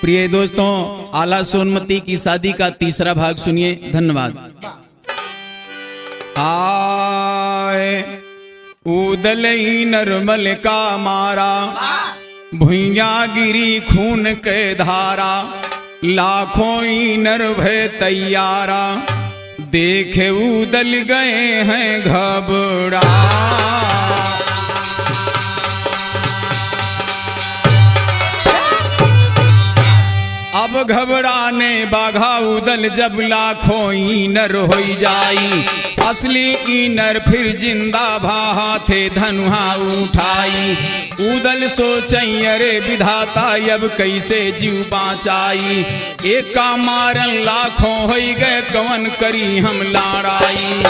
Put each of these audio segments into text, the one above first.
प्रिय दोस्तों, आला सोनमती की शादी का तीसरा भाग सुनिए। धन्यवाद। आए उदलई नरमल का मारा, भुइया गिरी खून के धारा, लाखों नर भय तैयारा, देखे उदल गए हैं घबरा। अब घबराने बाघा उदल, जब लाखों ईनर हो जाई, असली ईनर फिर जिंदा भा थे धनुहा उठाई। उदल सोचई अरे विधाता, अब कैसे जीव बाँचाई, एक का मारन लाखों हो गए, कवन करी हम लड़ाई।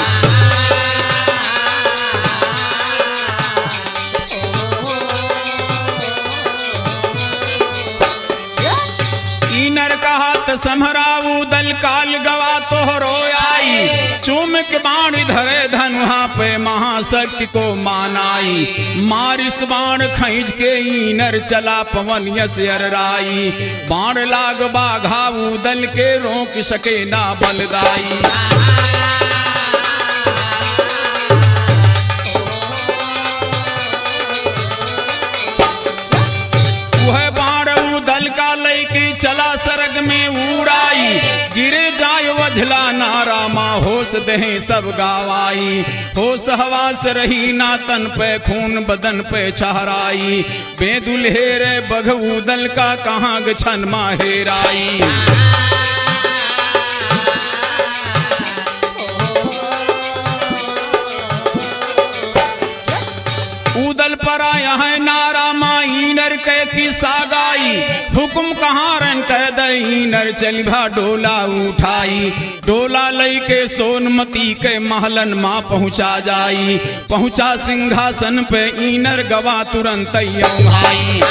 समरा उदल काल गवा तोहरो आई, चुमक बाण धरे धनुहा पे महाशक्ति को मानाई। मारिस बाण खींच के ईनर चला पवन यस अरराई, बाण लाग बाघा उदल के रोक सके ना बलदाई। वह बाण उदल का लेके चला सरग में उड़ाई, गिरे जाय वझला नारा, माँ होश दहे सब गावाई। होश हवास रही ना तन पे खून बदन पे छहराई, बेदुल्हेरे बघ उदल का कहाँ गछन माहेराई। उदल पर आया है नारा, माँ ईनर के किस्सा गाई, हुक्म कहाँ रन कह दई नर चलिभा डोला उठाई। डोला लई के सोनमती के महलन माँ पहुँचा जाई, पहुँचा सिंहासन पे ईनर गवा तुरंत भाई।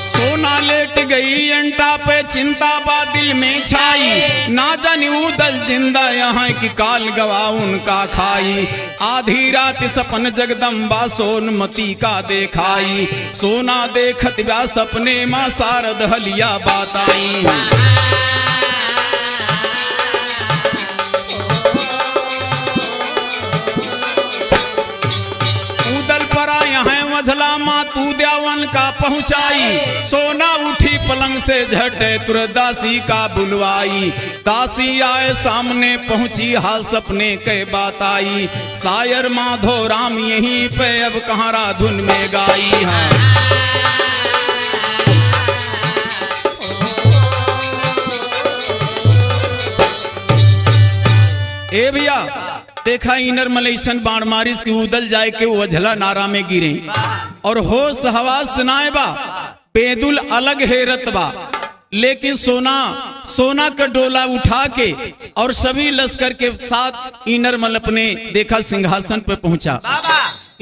सोना लेट गई अंटा पे, चिंता बा दिल में छाई, ना जानी उदल जिंदा यहाँ की काल गवा उनका खाई। आधी रात सपन जगदम्बा सोनमती का देखाई, सोना देखत ब्या सपने माँ शारद हलिया बाताई। मझला माँ तू द्यावन का पहुँचाई, सोना उठी पलंग से झटे तुरंत दासी का बुलवाई। दासी आए सामने पहुँची, हाल सपने के बात आई। शायर माधो राम यहीं पे अब कहाँ राधुन में गाई है। ए भैया देखा इनर मलेशन बाण मारिस की उदल जाए के वझला नारा में गिरे, और होश हवास सुनाए बा, बेदुल अलग हेरत बा, लेकिन सोना का डोला उठा के और सभी लश्कर के साथ इनरमल अपने देखा सिंहासन पे पहुंचा।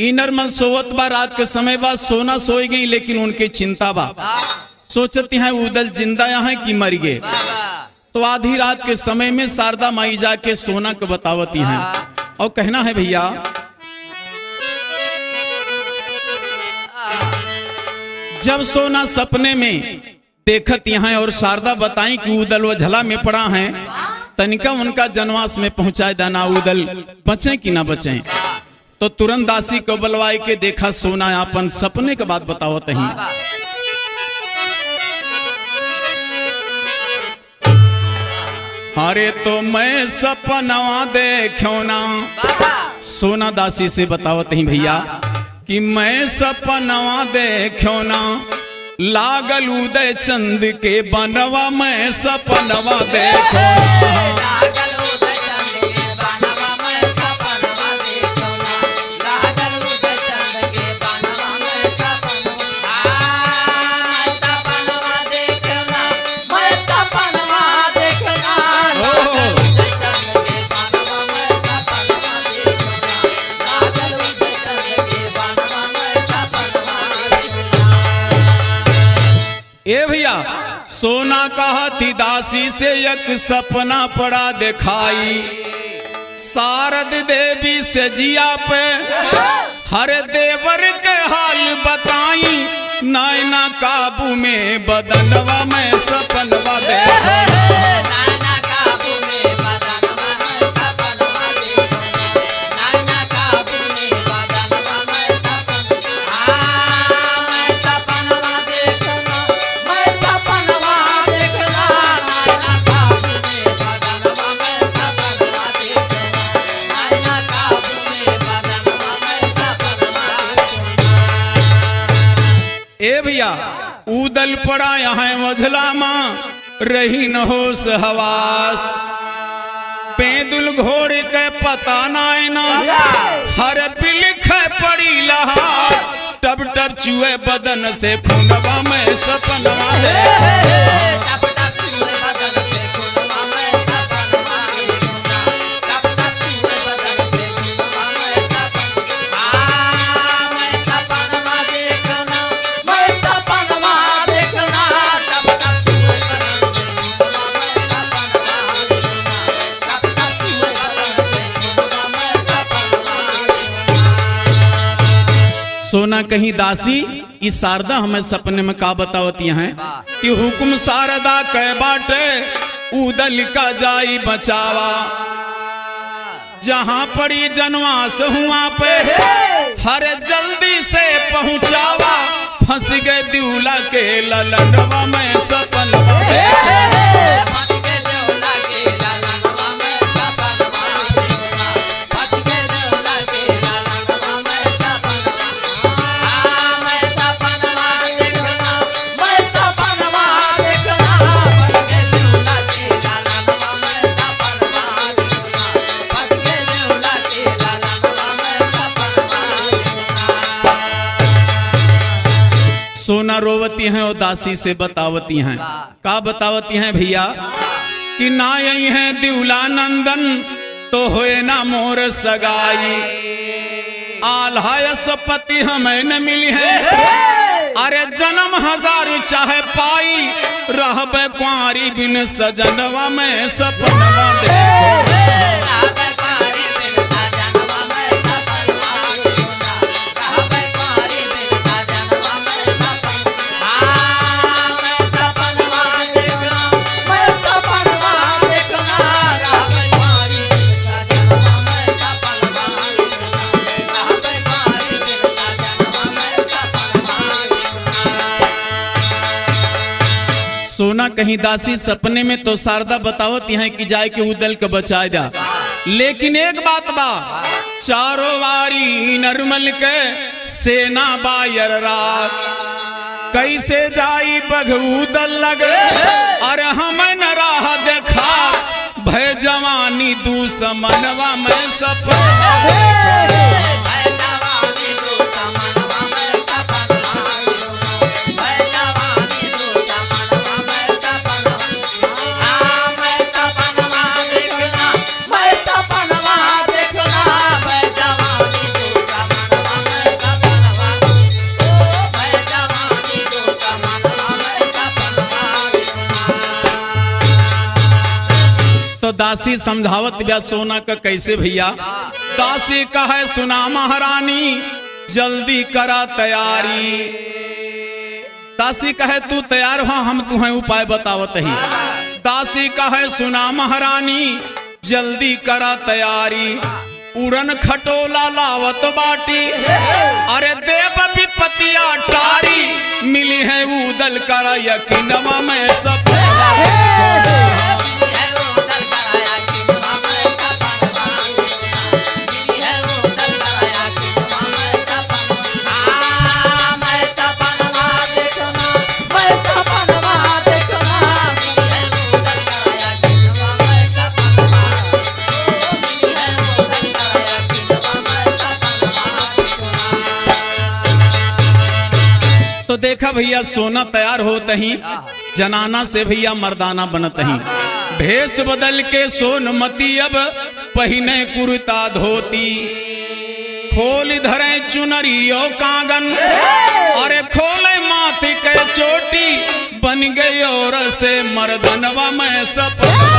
इनरमल सोवत बा, रात के समय बा, सोना सोई गई, लेकिन उनके चिंता बा, सोचती हैं उदल जिंदा यहाँ की मर गए। तो आधी रात के समय में शारदा माई जाके सोना को बतावती हैं, और कहना है भैया, जब सोना सपने में देखत यहाँ और शारदा बताई कि उदल वझला में पड़ा है, तनिका उनका जनवास में पहुंचाए दाना, उदल बचे कि ना बचे। तो तुरंत दासी को बुलवाई के देखा सोना अपन सपने के बात बतावत ही। अरे तो मैं सपनवा देखो ना, सोना दासी से बतावत ही भैया कि मैं सपनवा देखो ना, लागल उदय चंद के बनवा, मैं सपनवा देखो ना। ए भैया सोना कहा थी दासी से, एक सपना पड़ा दिखाई, शारद देवी से जिया पे हर देवर के हाल बताई, नैना काबू में बदनवा में सपनवा देखा। ए भैया उदल पड़ा यहाँ मझला माँ रही न होश हवास, पैदुल घोड़े के पता नायना हर बिलख पड़ी लहा, टब टब चुए बदन से खूनवा में सपनवा सोना कहीं दासी। इस शारदा हमें सपने में का बतावती हैं कि हुक्म शारदा कै बाटे उदल का जाई बचावा, जहां पड़ी जनवास हुआ पे हर जल्दी से पहुंचावा, फंस गए दूल्हा के ललनवा में सपनवा। सोना रोवती हैं और दासी से बतावती हैं, का बतावती हैं भैया कि ना यही है दिउला नंदन तो होए ना मोर सगाई, आल्हा सपति हमें न मिली है, अरे जन्म हजार चाहे पाई, रहबे कुंवारी बिन सजनवा में सपनवा देखो। सोना कहीं दासी सपने में तो शारदा बतावती हैं कि जाए के उदल के बचा जा, लेकिन एक बात बा, चारों वारी नरमल के सेना बायर रात, कैसे जाई बघउदल लगे, अरे हमें न राह देखा, भय जवानी दुश्मनवा में सपनवा। तो दासी समझावत बिया सोना का कैसे भैया, दासी का है सुना महारानी जल्दी करा तैयारी, दासी कहे तू तैयार हो हम तुम्हें उपाय बतावत ही, दासी का है सुना महारानी जल्दी करा तैयारी, उड़न खटोला लावत बाटी, अरे देव विपतिया टारी, मिली है उदल करा यकीनवा में सपनवा। तो देखा भैया सोना तैयार होते ही जनाना से भैया मर्दाना बनत ही, भेष बदल के सोनमती अब पहिने कुर्ता धोती, खोल धरे चुनरियो कागन, अरे खोले माथे के चोटी, बन गई और से मर्दनवा में सपनवा।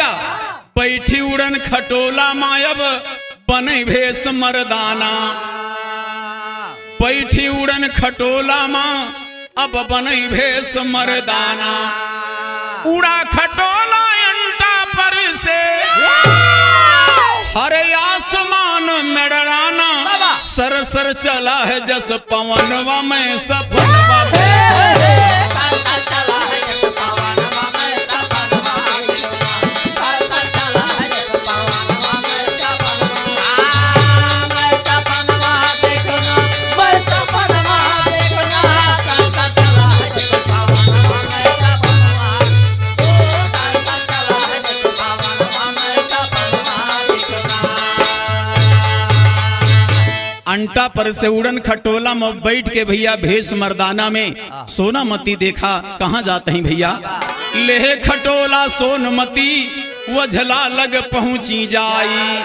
भैया बैठी उड़न खटोला मायब बने भेष मर्दाना। बैठी उड़न खटोला माँ अब बने भेष मर्दाना। उड़ा खटोला अंटा पर से हर आसमान में डराना। सर सर चला है जस पवनवा में सपनवा अंटा पर से उड़न खटोला में बैठ के भैया भेष मर्दाना में सोनामती देखा कहाँ जाते हैं भैया। लेह खटोला सोनमती वझला लग पहुंची जाई।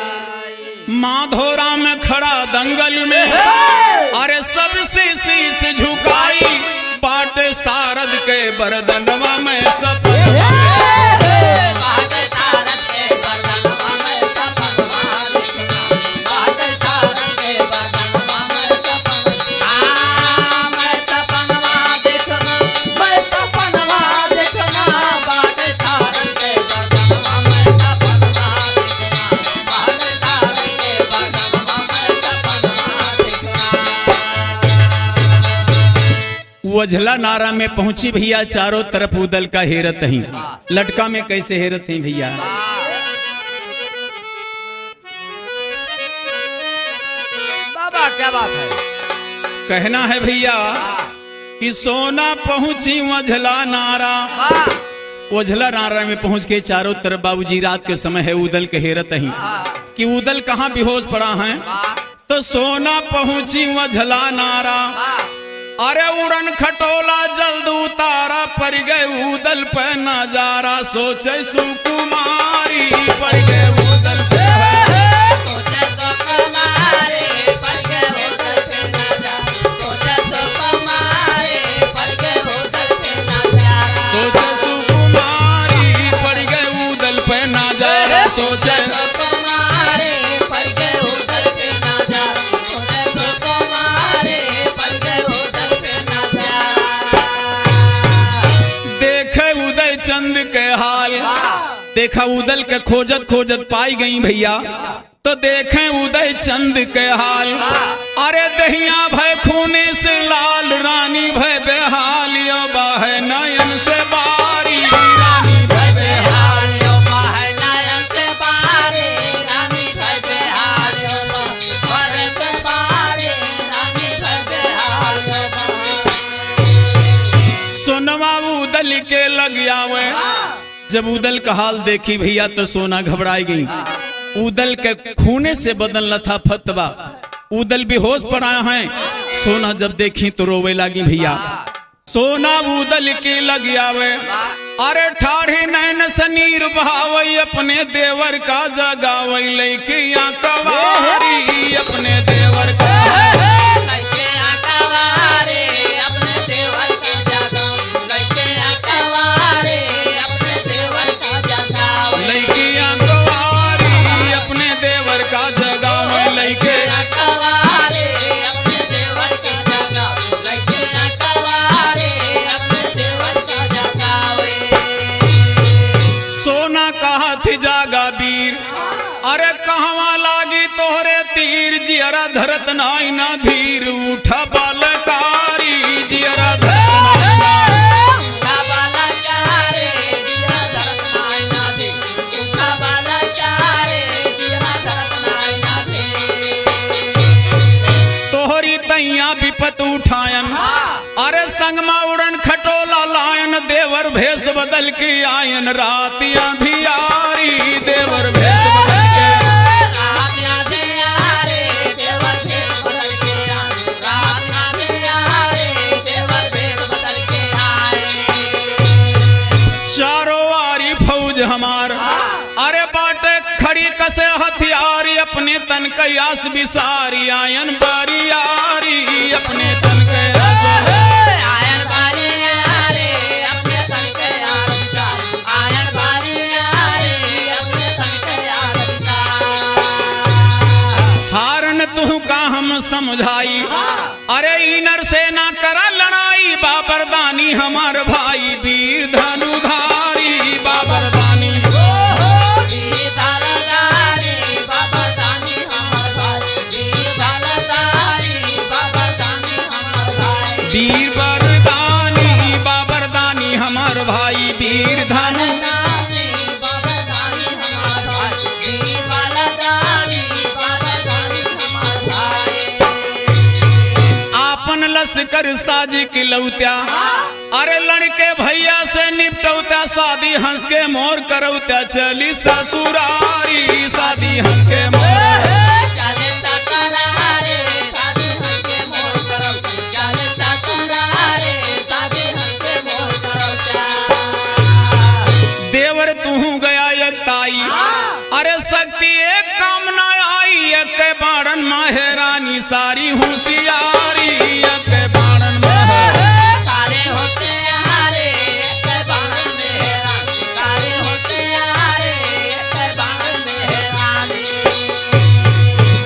माधोरा में खड़ा दंगल में अरे सबसे शीश झुकाई। बाटे सारद के बरदनवा में सपनवा वझला नारा में पहुंची भैया। चारों तरफ उदल का हेरत ही। लटका में कैसे हेरत है भैया। बाबा क्या बात है। कहना है भैया कि सोना पहुंची वझला नारा। वझला नारा में पहुंच के चारों तरफ बाबूजी रात के समय है उदल के हेरत ही कि उदल कहाँ बेहोश पड़ा है। तो सोना पहुंची वझला नारा। अरे उड़न खटोला जल्द उतारा पड़ गए उदल पे नजारा। सोचे सुकुमारी पड़ गए उदल पे सोचे सुकुमारी पड़ गए उदल पे नजारा। सोचे चंद के हाल देखा उदल के खोजत खोजत पाई गई भैया। तो देखें उदय चंद के हाल। अरे दहिया भय खूने से लाल रानी भय बेहाल। यो बाहे नयन से बारी रानी भय बेहाल। यो बाहे नयन से बारी रानी भय बेहाल। यो बाहे से बारी रानी भय बेहाल। सोनवा उदल के लग आवे। जब उदल का हाल देखी भैया तो सोना घबराई गई। उदल के खूने से बदल न था फतवा। उदल बेहोश पड़ा है। सोना जब देखी तो रोवे लगी भैया। सोना उदल के लग आवे। अरे ठाढ़े नैन से नीर बहावई अपने देवर का जगावई। लेके कवारी अपने देवर का जागा वीर। अरे कहवा लागी तोहरे तीर जियरा धरत नाई ना धीर। उठा बालकारी जियरा धरत तोहरी तैया विपत उठायन। अरे संगमा उड़न खटोला लायन। देवर भेष बदल के आयन। रात अंधियारी देवर भेष बदल के चारों वारी फौज हमार। अरे बाटे खड़ी कसे हथियारी। अपने तन कयास बिसारी आयन बारियारी। अपने तन कयास आयन बारियारी। अपने तन कयास आयन बारियारी। हम समझाई, अरे इनर से ना करा लड़ाई, बाबरदानी हमार भाई वीर धनुधारी बाबरदानी। वीर बरदानी बाबरदानी हमार भाई वीर धनु। आपन लश्कर साजी किलौत्या, अरे लड़के भैया से निपटौत्या, शादी हंस के मोर करौत्या, चली ससुरारी शादी हंस के मोर। देवर तू गया एकताई, अरे शक्ति एक काम न आई, एक बाड़न माहेरानी सारी होशियारी, एक बाड़न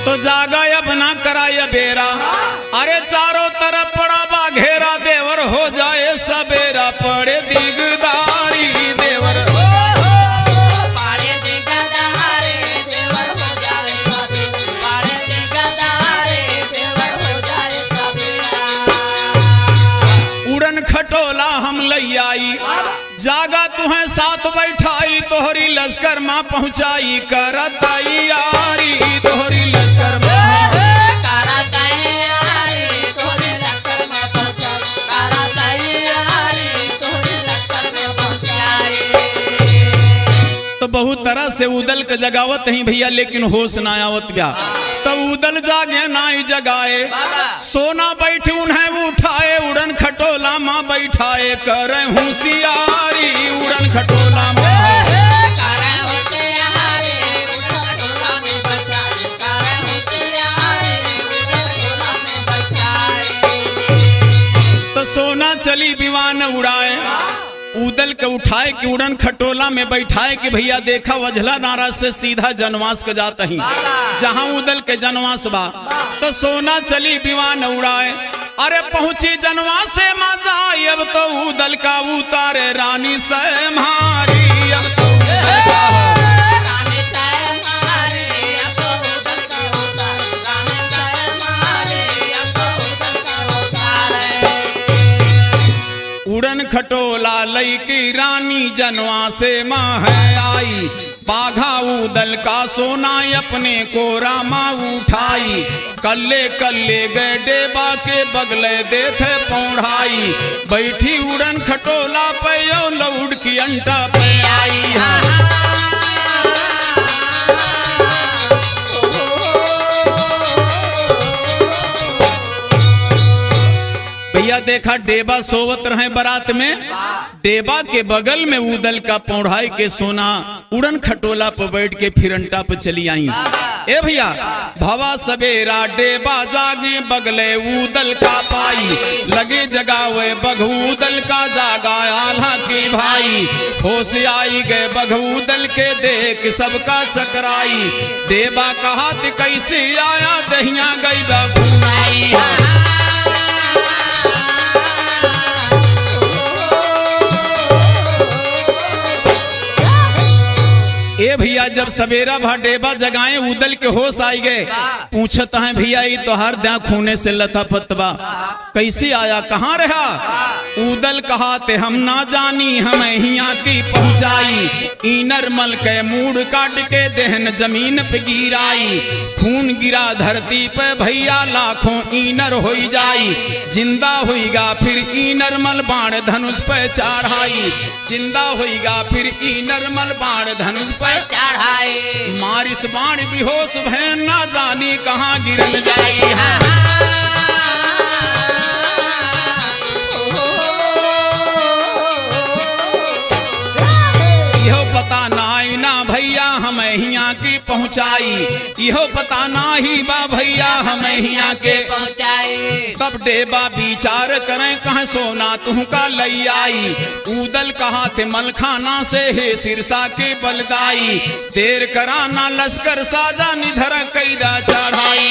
तो जागा अब ना कराय बेरा, अरे चारों तरफ पड़ा बा घेरा, देवर हो जाए सबेरा पड़े दिगदारी देवर। उड़न खटोला हम लई आई, जागा तुम्हें साथ बैठाई, तोहरी लश्कर माँ पहुँचाई, कर तैयारी तोहरी लश्कर माँ। तो बहुत तरह से उदल के जगावत ही भैया, लेकिन होश ना आवत गया, तब उदल जागे नाई जगाए, सोना बैठी उन्हें उठाए, उड़न खटोला माँ बैठाए, करे होशियारी उड़न खटोला माँ। तो सोना चली दीवान उड़ाए, उदल के उठाए कि उड़न खटोला में बैठाए कि भैया देखा वजला नारा से सीधा जनवास के जाता ही, जहां उदल के जनवास बा। तो सोना चली दीवान उड़ाए, अरे पहुंची जनवास से मजा, अब तो उदल का उतारे रानी से मारी, अब तो उदल का उड़न खटोला लई की रानी जनवा से माँ है आई, बाघा उदल का सोना अपने कोरा माँ उठाई, कल्ले कल्ले गए डेबा के बगले देथे पौढ़ाई, बैठी उड़न खटोला पे लौड़ की अंटा पे आई है। भैया देखा डेबा सोवत रहे बारात में, डेबा के बगल में उदल का पौढ़ाई के सोना उड़न खटोला पर बैठ के फिर अंटा पर चली आई। ए भैया भवा सवेरा डेबा जागे, बगले उदल का पाई, लगे जगावे बघू उदल का, जागा आल्हा की भाई, होश आई गए बघू उदल के, देख सबका चकराई, डेबा कहा कैसे आया, दहिया गई बघुनाई। ए भैया जब सवेरा भा डेबा जगाए, उदल के होश आई गए, पूछता है भैया ये तो हर दया खूने से लथा पतवा, कैसे आया कहाँ रहा। उदल कहा ते हम ना जानी, हम हिया की पहुंचाई, इनर मल के मूड काट के देहन जमीन पे गिराई, खून गिरा धरती पे भैया लाखों इनर हो जाई, जिंदा होईगा फिर इनर मल बाण धनुष पे चढ़ाई, जिंदा होईगा फिर इनर मल बाण धनुष पे चढ़ाई, मारिस बाण बेहोश भय ना जानी कहाँ गिरल जाई। पता ना भैया हम हिया यहाँ की पहुँचाई, इहो पता नाही बा भैया हमें यहाँ के पहुंचाई। तब देबा विचार करें कहाँ सोना तुहका लई आई। उदल कहा थे मलखाना से हे सिरसा के बलदाई, देर कराना लश्कर साजा निधर कैदा चढ़ाई।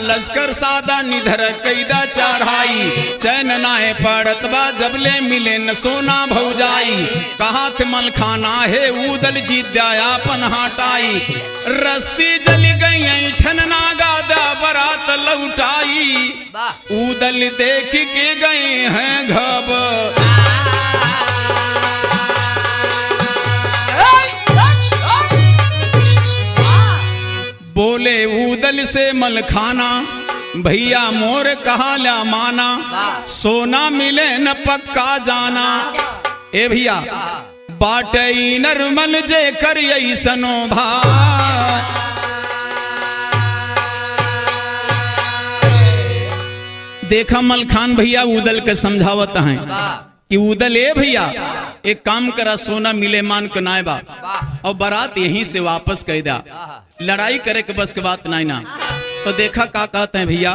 लश्कर सादा निधर कैदा चढ़ाई, चैन नाए पड़त बा जबले मिले न सोना भौजाई। कहा थे मलखाना है उदल जिद्यापन हटाई, रस्सी जल गई ठन नागादा बरात लौटाई। उदल देख के गए हैं घब बोले उदल से मलखाना भैया मोर कहा ला माना, सोना मिले न पक्का जाना। ए भैया बाटई नरमल जे कर ऐसनो भा, देखा मलखान भैया उदल के समझावत हैं कि उदल ए भैया एक काम करा, सोना मिले मान के नाय बा और बारात यहीं से वापस कह दा, लड़ाई करे के बस के बात नहीं ना। तो देखा का कहते हैं भैया,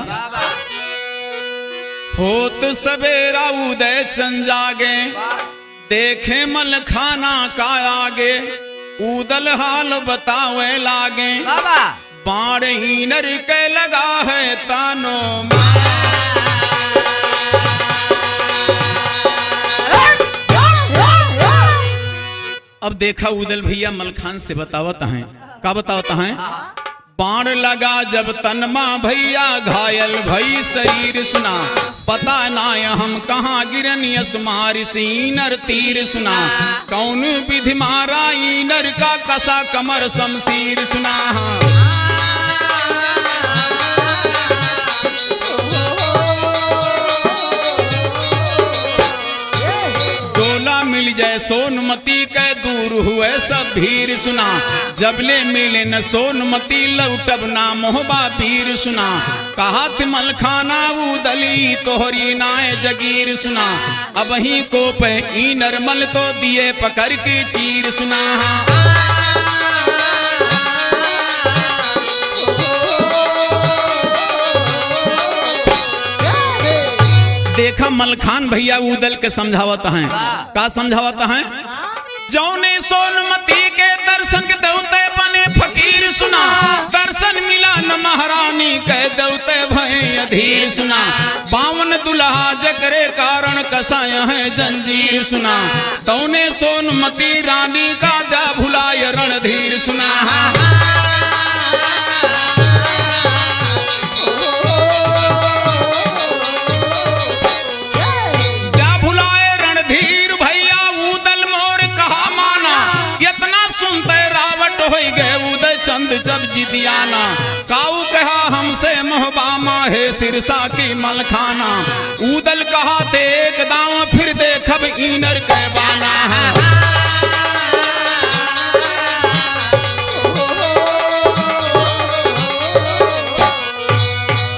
होत सवेरा उदय चंद जागे, देखे मलखाना का आगे, उदल हाल बतावे लागे। बाण ही नर के लगा है तानो अब देखा उदल भैया मलखान से बतावत हैं, का बतावत हैं, बाण लगा जब तनमा भैया घायल भई शरीर सुना, पता ना हम कहाँ गिरन यसमार सीनर तीर सुना, कौन विधि मारा ईनर का कसा कमर शमशीर सुना। डोला मिल जाए सोनमती के दूर हुए सब भीर सुना, जबले मिले न सोनमती लौटब ना मोहबा पीर सुना। कहा थे मलखाना उदली तोहरी नाय जगीर सुना, अब ही को पे ई नरमल तो दिए पकड़ के चीर सुना। देखा मलखान भैया उदल के समझावत हैं, का समझावत हैं, जौने सोनमती के दर्शन के देवते बने फकीर सुना, दर्शन मिला न महारानी के देवते भय अधीर सुना। 52 दुल्हा जकरे कारण कसाय है जंजीर सुना, तौने सोनमती रानी का दा भुलाय रणधीर सुना। चंद जब जिदियाना काऊ कहा हमसे मोहबामा है सिरसा की मलखाना, उदल कहा थे एक दाव फिर देखब ईनर के बाना है।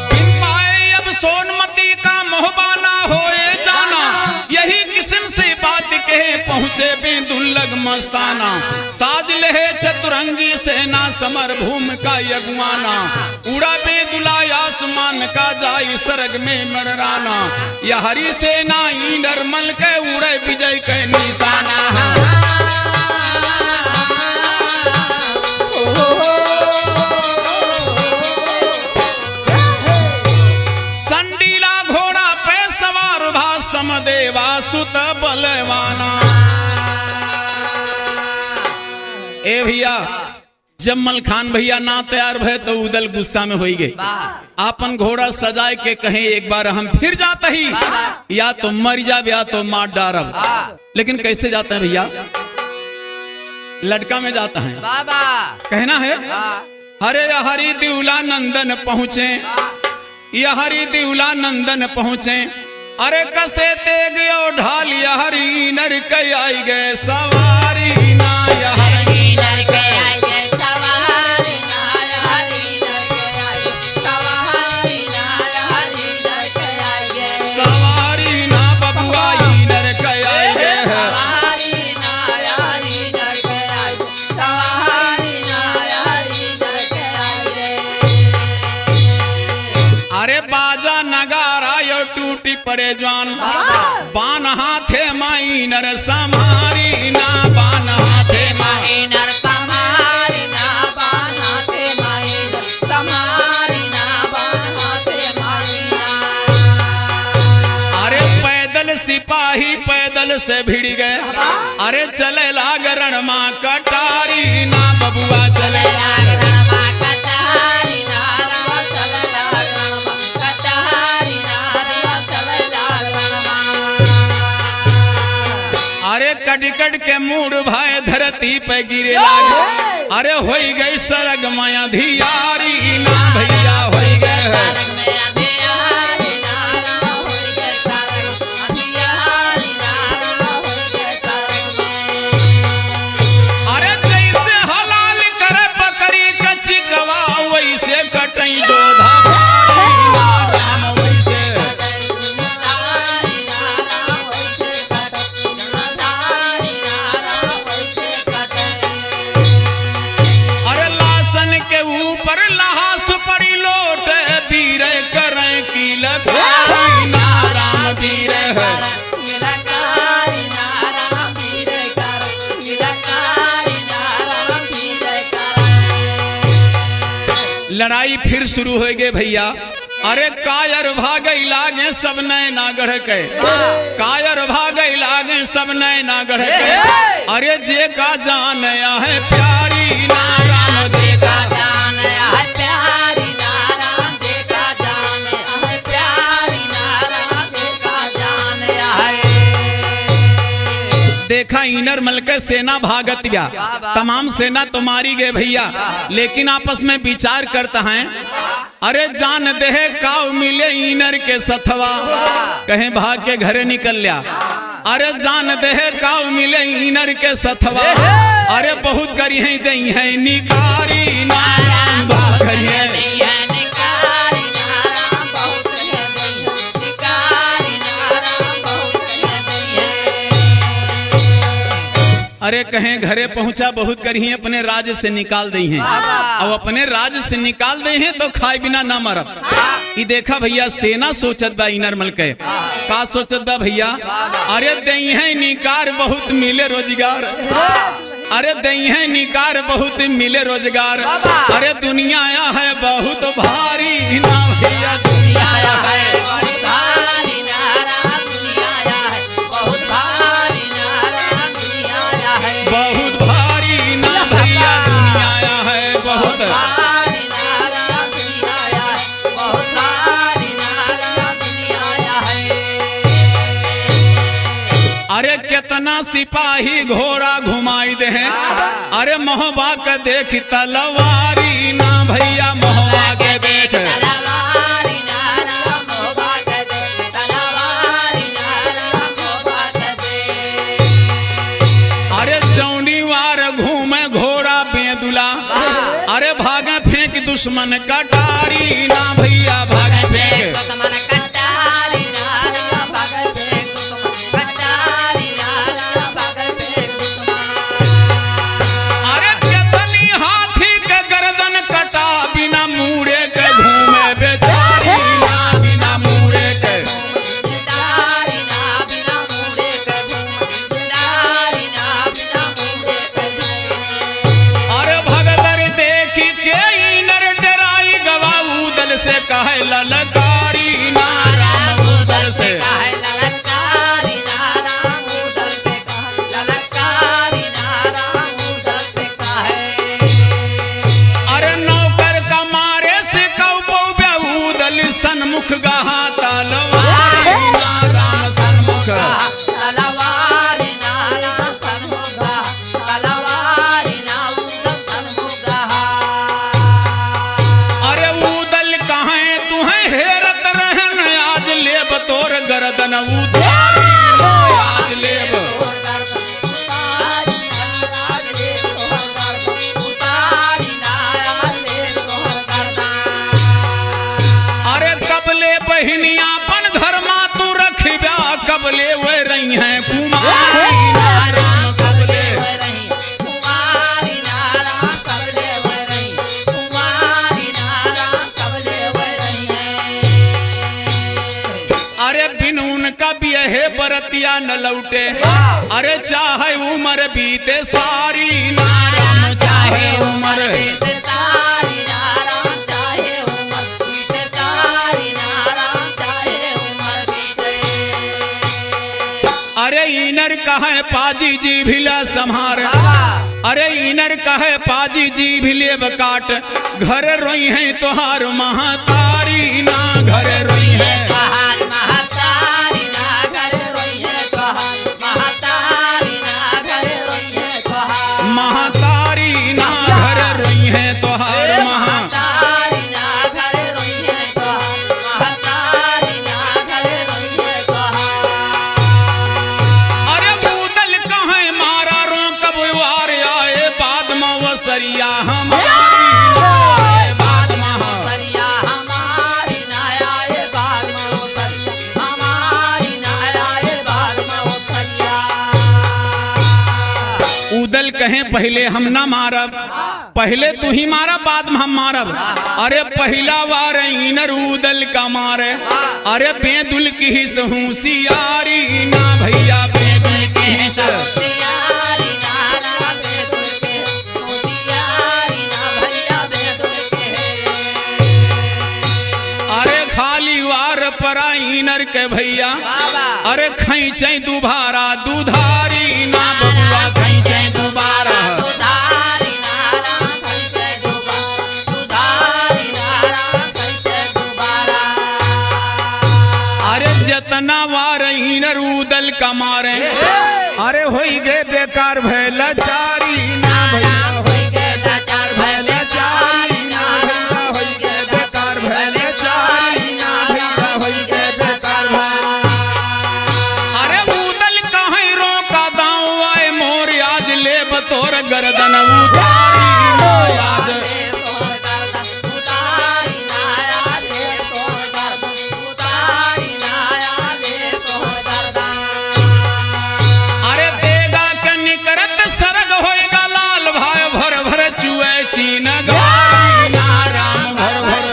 बिन पाए अब सोनमती का मोहबाना होए जाना, यही किस्म से बात कहे पहुँचे बेदुल्लग मस्ताना। साज लहे चतुरंगी सेना समर भूमि का यगवाना, उड़ा बेदुला आसमान का जाई सरग में मड़राना। यह हरी सेना ई नरमल के उड़े विजय के निशाना। संडीला घोड़ा पे सवार भा समदेवा सुत बलवाना। ए भैया जब मलखान भैया ना तैयार भय तो उदल गुस्सा में हो गए, आपन घोड़ा सजाए के कहे एक बार हम फिर जाते ही, या तो मर जाब या तो मार डारब। लेकिन कैसे जाते हैं भैया, लटका में जाता है, कहना है हरे हरि दिउला नंदन पहुँचे, यह हरि दिउला नंदन पहुँचे, अरे कसे तेग यो ढाल हरी नर कई आई गए सवारी ना हरी नर कई आई गए सवारी ना हरी नर कई आई सवारी ना हरी नर कई आई गए और टूटी पड़े जान बान हाथे माई नर समारी ना बान हाथे माई नर समारी ना बनाते माई समारी ना बनाते माई अरे पैदल सिपाही पैदल से भिड़ गए अरे चले लाग रणमा कटारी ना बबुआ चले लाग अरे कटकट के मूड भाई धरती पे गिरे लागे अरे होई गई सरग माया धियारी ना भैया होई गए अरे जैसे हलाल करे बकरी कच्ची गवा वैसे कटई जोधा भारी ना राम वैसे के ऊपर लहास पड़ी लोट वीर करें की लखारी ना राम वीर है लड़ाई फिर शुरू हो गई भैया अरे कायर भागई लागे सब नए नागढ़ के कायर भागई लागे सब नए नागढ़ के अरे जे का जान है प्यारी ना राम जे का जान है प्यारी नाराम देखा जान है प्यारी नाराम देखा जान है देखा इनर मल के सेना भागत गया तमाम सेना तो मारी गए भैया लेकिन आपस में विचार करता है अरे जान दे काव मिले इनर के सथवा कहे भाग के घरे निकल लिया अरे जान दे काव मिले इनर के सथवा अरे बहुत करी है दई है निकारी नाराम बहुत करी है निकारी नाराम बहुत निकारी नाराम बहुत अरे कहें घरे पहुंचा बहुत करी अपने राज्य से निकाल दी हैं अब अपने राज्य से निकाल दे हैं तो खाए बिना ना मरब ई देखा भैया सेना सोचत बा इनर मल के का सोचत बा भैया अरे दई है निकार बहुत मिले रोजगार अरे दई है निकार बहुत मिले रोजगार अरे दुनिया आया है बहुत भारी ना भैया दुनिया आया है भारी नाराम दुनिया आया है बहुत भारी नाराम दुनिया आया है बहुत भारी ना भैया दुनिया आया है बहुत भारी नाराम दुनिया आया है बहुत भारी नाराम दुनिया आया है अरे कितना सिपाही घोड़ा घुमाई दे हैं अरे मोहबा के देख तलवारी ना भैया मोहबा के देख तलवारी नाराम होबा के दे तलवारी नाराम होबा के दे अरे चौनी वार घूमे घोड़ा बेदुला अरे भागे फेंक दुश्मन कटारी ना भैया भागे फेंक दुश्मन कटारी नाराम भागे फेंक दुश्मन कटारी नाराम भागे फेंक दुश्मन अरे कितनी हाथी के गर्दन कटा बिना मुड़े के घूमे बेचारी ना बिना मुड़े के दारी ना बिना मुड़े के घूम दारी ना बिना मुड़े के अरे भगदर देखी के इनर डराई गवा उदल से कहे ललकारी ना राम उदल से कहे ललकारी नाराम उदल पे कहे ललकारी नाराम उदल पे कहे अरे नौकर का मारे से कौ उदल सन्मुख गहा तलवारी ना राम सन्मुख तलवारी नाराम सन्मुखा तलवारी ना उदल सन्मुखा अरे उदल कहे तुहे हेरत रहन आज लेब तोर गर्दन उतारी आज लेब अरे कबले बहनिया पन धर्मा तू रखिया कबले वे रही हैं कुमारी नाराम कबले अरे बिन उनका भी है बरतिया न लौटे, अरे चाहे उम्र बीते सारी ना राम चाहे उम्र अरे इनर कहे पाजी जी भिला संहार, अरे इनर कहे पाजी जी भिले काट, घर रोई है तोहार महातारी ना घर रोई है महातारी ना घर रोई है तोहार अरे बूदल कहे मारा रो कब वार आए बाद में सरिया उदल कहे पहले हम ना मारब, पहले तू ही मारा बाद में हम मारब। अरे पहला वार इनर उदल का मारे, अरे बेदुल की हिस होशियारी ना भैया बेदुल की हिस अरे खाली वार परा इनर के भैया, अरे खैचे दुबारा दुधारी ना बबुआ खैचे दुबारा अरे जतना वार इनर उदल का मारे, अरे होई गे बेकार भैला चारी ना भैया होई गे बेकार भैला चारी ना भैया होई गे बेकार भैला चारी ना भैया होई गे बेकार अरे उदल कहे रो का दाऊ आए मोर आज ले बतौर गर्दन उतारी नो आज चीन गारी ना राम भर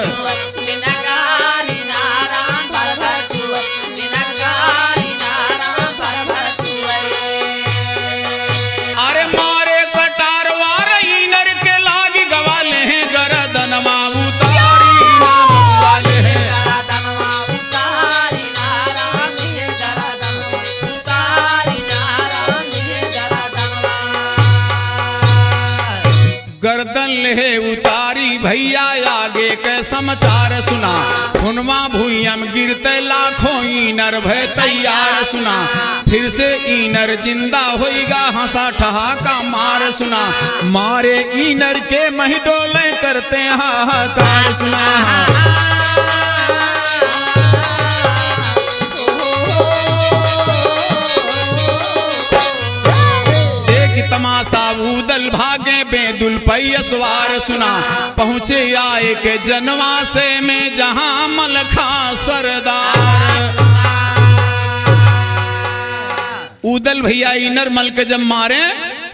अरे मारे कटार वार इनर के लागी गवाले हैं गर्दन मा उतारी नाम वाले हैं गर्दन ले उतारी भैया आगे के समाचार सुना, हुनवा भूयम गिरते लाखों इनर भय तैयार सुना, फिर से इनर जिंदा होइगा हंसा ठहाका मार सुना, मारे इनर के महिडोले करते हाहाकार सुना तमाशा उदल भागे बेदुल पैसवार सुना, पहुँचे आए के जनवासे में जहां मलखा सरदार। उदल भैया इनर मल के जब मारे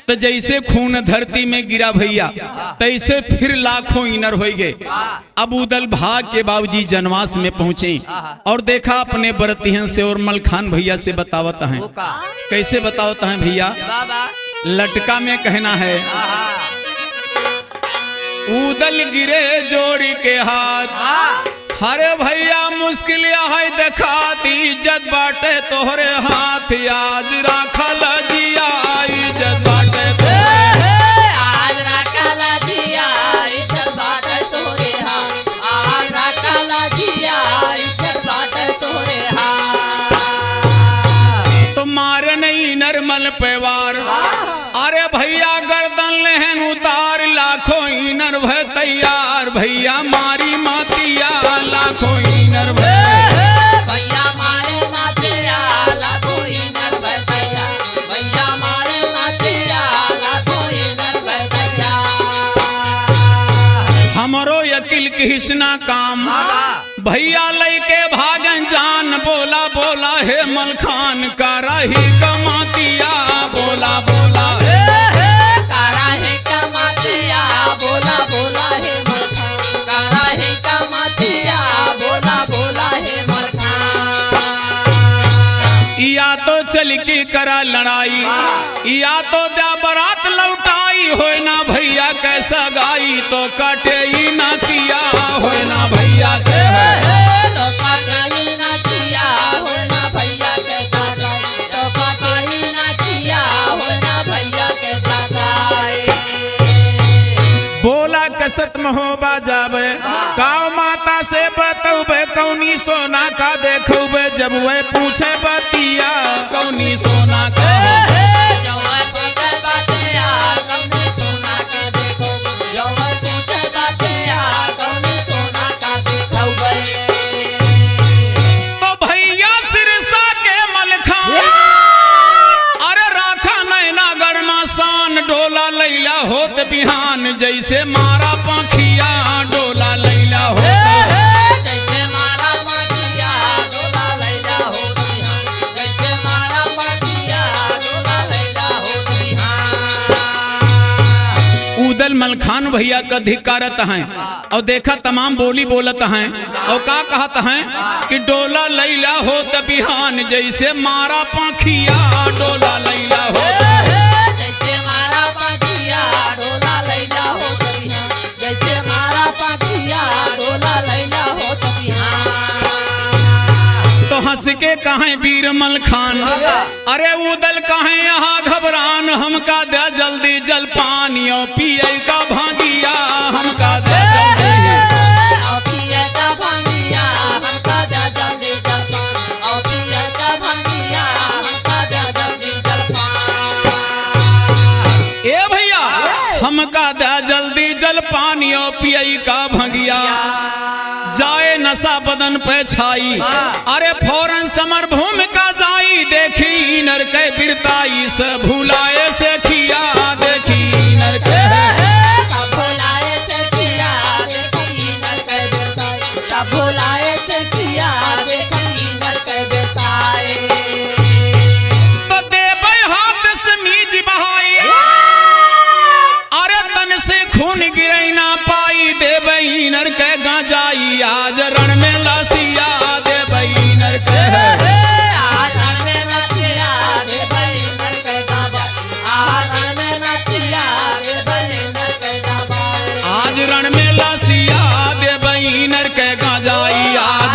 तो जैसे खून धरती में गिरा भैया, तैसे फिर लाखों इनर हो गए। अब उदल भाग के बाबूजी जनवास में पहुंचे और देखा अपने बरतिहन से और मलखान भैया से बतावता है। कैसे बतावता है भैया? लटका में कहना है, उदल गिरे जोड़ी के हाथ, हरे भैया मुश्किल है देखाती, इज्जत बाटे तोहरे हाथ, आज राखल जिया इज्जत बाटे आज राखल जिया इज्जत बाटे तोहरे हाथ, आज राखल जिया इज्जत बाटे तोहरे हाथ। तुम्हारे नहीं नरमल पेवार, अरे भैया गर्दन लेहन उतार, लाखों इनर भय तैयार, भैया मारी मातिया लाखों इनर भैया मारे मातिया लाखों इनर भय तैयार, भैया मारे मातिया लाखों इनर भय तैयार। हमरो यकील की हिस्ना काम, भैया लैके भागन जान, बोला बोला हे मलखान का रही कमातिया, बोला बोला बोला बोला हे मलखान, कारा हे कमातिया, बोला बोला हे मलखान। चल के करा लड़ाई, या तो दया बारात लौटाई, होए ना भैया कैसा गाई, तो काटे ही ना किया, होए ना भैया के तो काटाई ना किया, होए ना भैया के काटाई, तो काटाई ना किया, होए ना भैया के काटाई। बोला कसत में हो बाजाबे, काव माता से बतौबे, कौनी सोना का देखौबे, जब वह पूछे बतिया, कौनी सोना का तो भैया सिरसा के मलखान, अरे राखा नैना गरमा शान, डोला लैला होत बिहान, जैसे मारा पाखिया, डोला लैला होत उदल मलखान भैया का धिकारत हैं, और देखा तमाम बोली बोलत हैं, और का कहत हैं कि डोला लैला होत बिहान, जैसे मारा पाखिया, डोला लैला होत तो हंस के कहें वीर मलखान, अरे उदल कहें यहाँ घबरान, हमका दे जल्दी जलपान, यो पिए का भांगिया, हमका दे जल्दी ए भैया, हमका दे जल्दी जलपान, यो पिए का भंगिया, जाए नशा बदन पे छाई, अरे फौरन समर भूमि का जाई, देखी नर के बिरताई, से भूलाए से किया, देखी नर के तो देबै हाथ से मीज बहाई, अरे तन से खून गिरई ना पाई, देबै नर के गांजाई, आज रण में लसिया, देबै नर के आज रण में लसिया, देबै नर के गांजाई, आज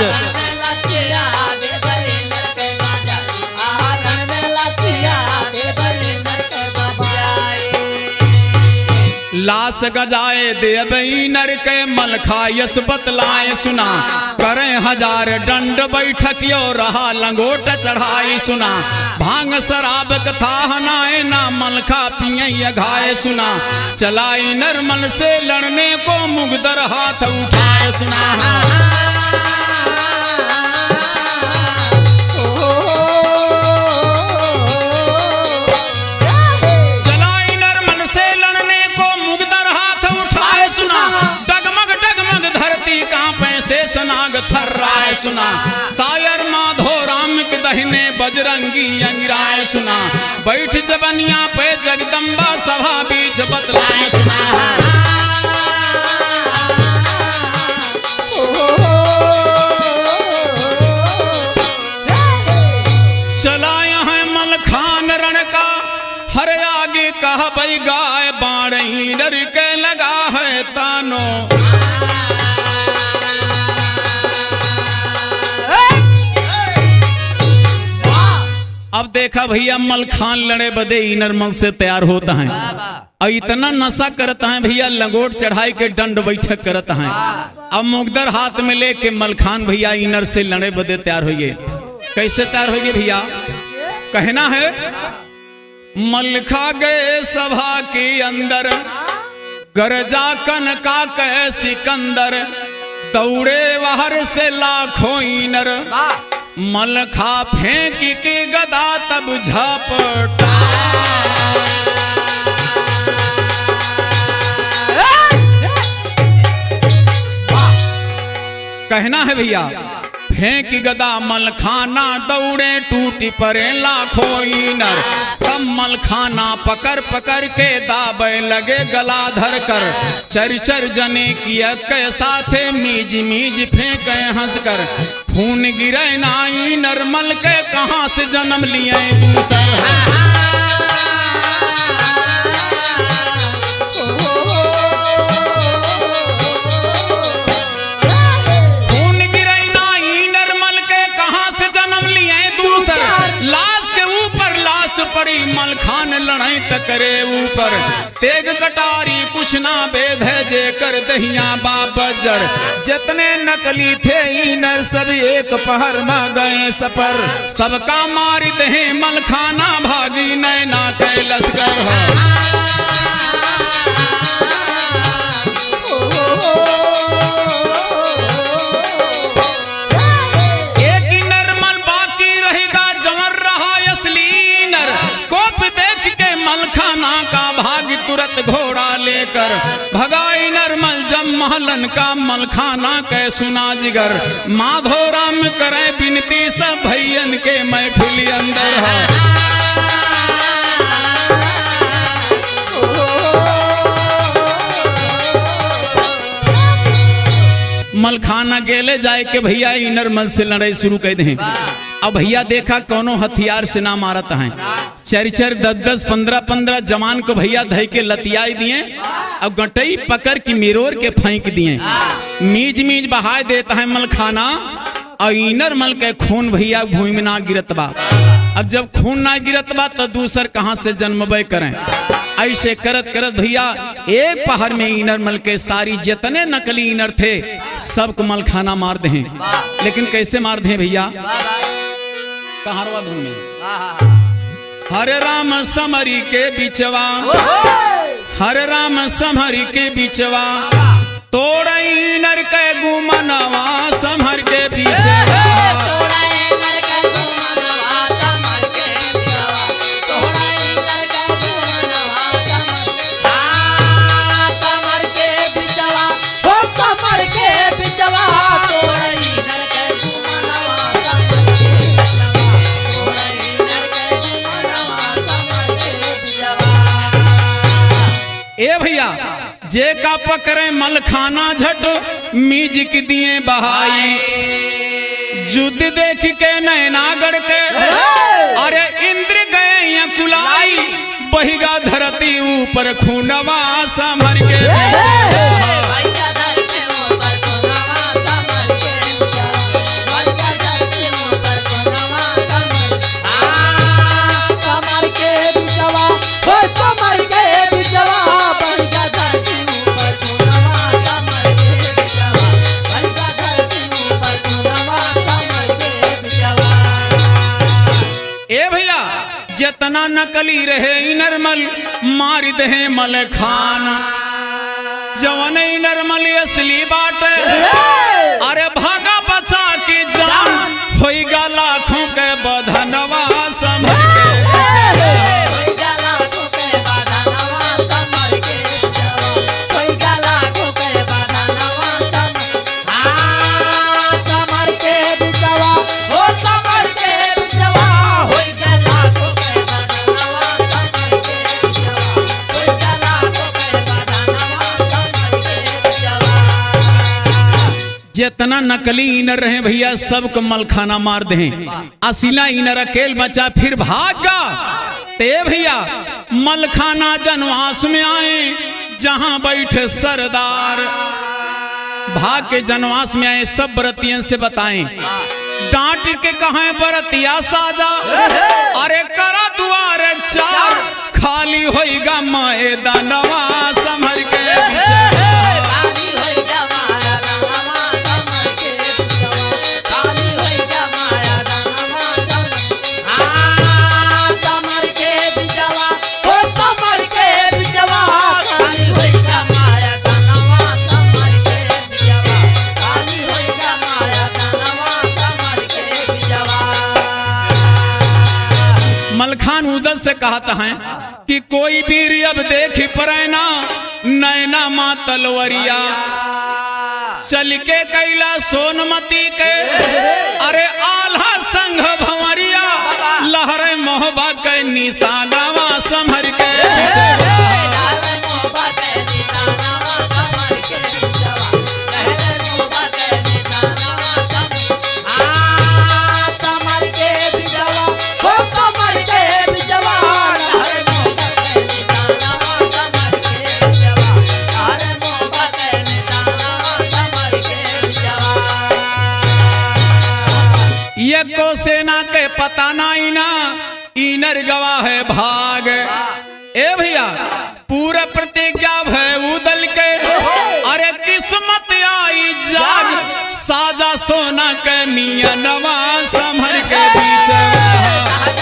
लाश गजाए देवई नर के मलखायस बतलाए सुना, करें हजार दंड बैठक यो रहा लंगोट चढ़ाई सुना, भांग शराब कथा हनाए ना मलखा पिए घाय सुना, चलाई नरमल से लड़ने को मुगदर हाथ उठाए सुना। नाग थर्राए सुना, सायर माधो राम के दहिने बजरंगी अंगिराए सुना, बैठ जबनिया पे जगदम्बा सभा बीच बतलाए सुना। चलाया है मलखान रण का, हर आगे कहा बई गाय, बाणी डर के लगा है तानो, अब देखा भैया मलखान लड़े बदे इनर मन से तैयार होता है, और इतना नशा करता है भैया, लंगोट चढ़ाई के दंड बैठक करता है, अब मुगदर हाथ में लेके मलखान भैया इनर से लड़े बदे तैयार होइए। कैसे तैयार होइए भैया, कहना है मलखा गए सभा के अंदर, गरजा कनका के सिकंदर, दौड़े बाहर से लाखों इनर, मलखा फेंक के गदा तब झपटा, कहना है भैया फेंक गदा मलखाना दौड़े टूटी परे लाखों इनर। तब मलखाना पकड़ पकड़ के दाबे लगे गला धर कर। चर चर जने किया के साथे मीज मीज फेंके हंस कर। खून गिरे नाई नरमल के कहाँ से जन्म लिए दूसर। पड़ी मलखान लड़ाई तकरे ऊपर। तेग कटारी कुछ ना भेद है जे कर दहिया बाबजर। जितने नकली थे इनर सब एक पहर में गए सफर। सबका मारी दहे मलखाना भागी नैना कैलस कर। तुरंत घोड़ा लेकर भगाई नरमल जब महलन का मलखाना कै सुना जिगर। माधो राम करे बिनती सब भैयन के महफिल अंदर है। मलखाना गेले जाए के भैया नरमल से लड़ाई शुरू कर दे। अब भैया देखा कोनो हथियार से ना मारत है। चर चर 10-10 15-15 जवान को भैया धई के लतियाई दिए। अब गटई पकड़ की मिरोर के फेंक दिए। मीज मीज बहा देता है मलखाना। और इनर मल के खून भैया भूमि में ना गिरत बा। अब जब खून ना गिरत बा तो दूसर कहाँ से जन्मबे करें। ऐसे करत करत भैया एक पहर में इनर मल के सारी जितने नकली इनर थे सबको मलखाना मार दे। लेकिन कैसे मार दे भैया। कहारवा धुन में हरे राम समरी के बिचवा। हरे राम समरी के बिचवा। तोड़ई नर के गुमनवा समर के बिचवा। ए भैया जे का पकड़े मलखाना झट मीजिक दिए बहाई। युद्ध देख के नैनागढ़ के अरे इंद्र गए या कुलाई। बहिगा धरती ऊपर खूनवा समर के। जितना नकली रहे नरमल मारी दे मलखान। जवन नरमल असली बाट अरे भागा बचा की जान। होइगा लाखों के बधनवा समर के। जितना नकली इनर रहे भैया सबको मलखाना मार दे। असीला इनर अकेल बचा फिर भागा। ते भैया मलखाना जनवास में आए जहां बैठे सरदार। भाग के जनवास में आए सब बरतियन से बताएं। डांट के कहें बरतिया साजा। अरे करा दुआर चार खाली होइगा मैदानवा समर के। मलखान उदल से कहता है कि कोई वीर अब देख परेना नैना माँ तलवरिया। चल के कैला सोनमती के अरे आल्हा संघ भंवरिया लहरे मोहबा के निशानावा संभर के ये को सेना के पता नहीं ना इनर गवाह है भाग ए भैया पूरा प्रतिज्ञा है उदल के अरे किस्मत आई जाग साजा सोना के नियनवा संभर के बीच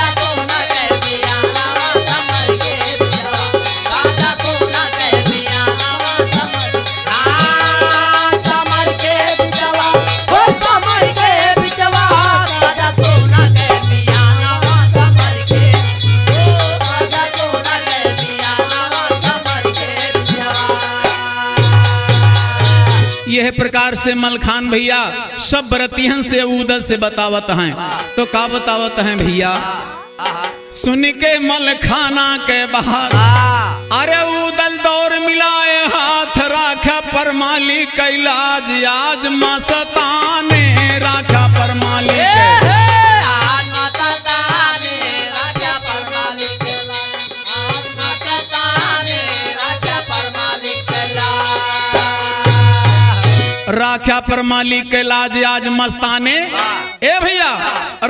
यह प्रकार से मलखान भैया सब व्रतिहन से उदल से बतावत हैं तो का बतावत हैं भैया सुन के मलखाना के बाहर अरे उदल दौर मिलाए हाथ राखा पर मालिक कैलाज आज मस्ताने राखा पर मालिक राखा पर मालिक के लाज आज मस्ताने ए भैया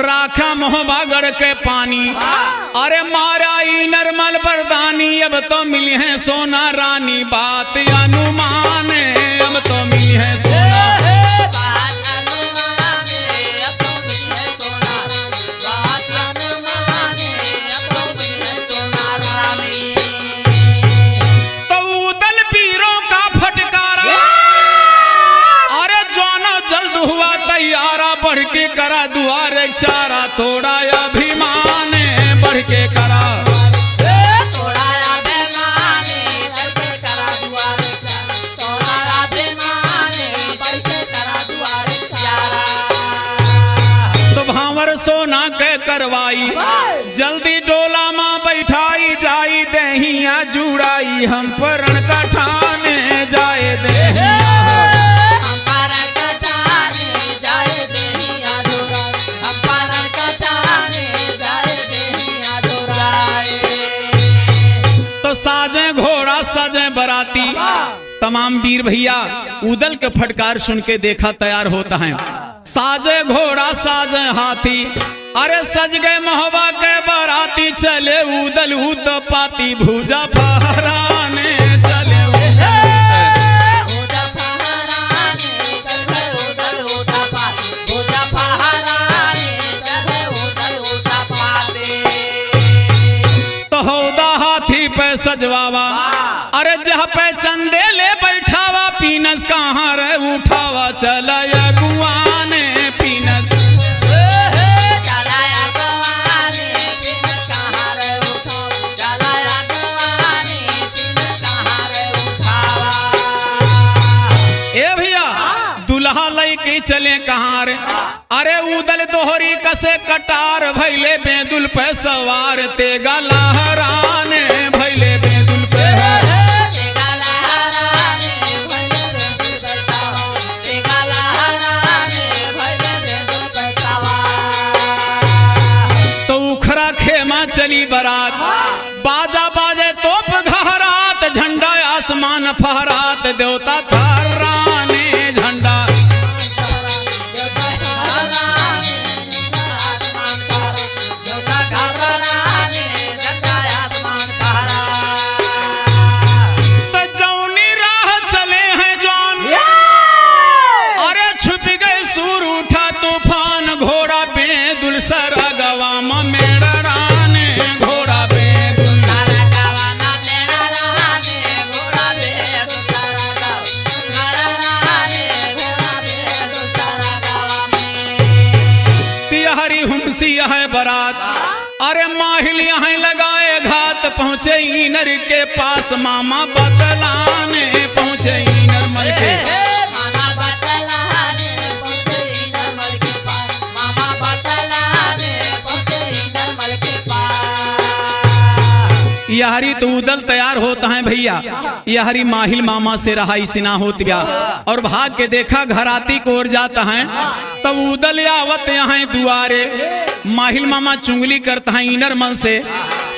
राखा मोहबा गढ़ के पानी अरे मारा ई नरमल बरदानी अब तो मिली है सोना रानी बात अनुमान अब तो मिली है सोना तो उदल पीरों का फटकारा हुआ तैयारा बढ़ के करा दुआर चारा थोड़ा अभिमान बढ़ के करा तो भावर सोना के करवाई जल्दी डोला माँ बैठाई जाई दहिया जुड़ाई हम परण कठाने जाए दहिया साजे घोड़ा साजे बराती तमाम वीर भैया उदल के फटकार सुन के देखा तैयार होता है साजे घोड़ा साजे हाथी अरे सज गए मोहबा के बराती चले उदल उद पाती भूजा फहराने चले सजवावा अरे जहाँ पे चंदे ले बैठावा पीनस कहाँ रे उठावा चला गुआने पीनस ए भैया दुल्हा लैके चले कहाँ रे अरे उदल दोहरी कसे कटार भैले बेदुल पे सवार तेगा लहराने भैले बेदुल पे तो उखरा खेमा चली बारात बाजा बाजे तोप घहरात झंडा आसमान फहरात देवता थर्राने झंडा सरा गवा मेरा राने घोड़ा बेदुल तिहरी हुमसी है बारात अरे माहिल यहाँ लगाए घात पहुँचे इनर के पास मामा बतलाने पहुँचे इनर मल के यहरी तो उदल तैयार होता है भैया, यहरी माहिल मामा से रहा सिना होत गया और भाग के देखा घराती को ओर जाता है। तब उदल आवत यहाँ दुआरे, माहिल मामा चुंगली करता है इनर मन से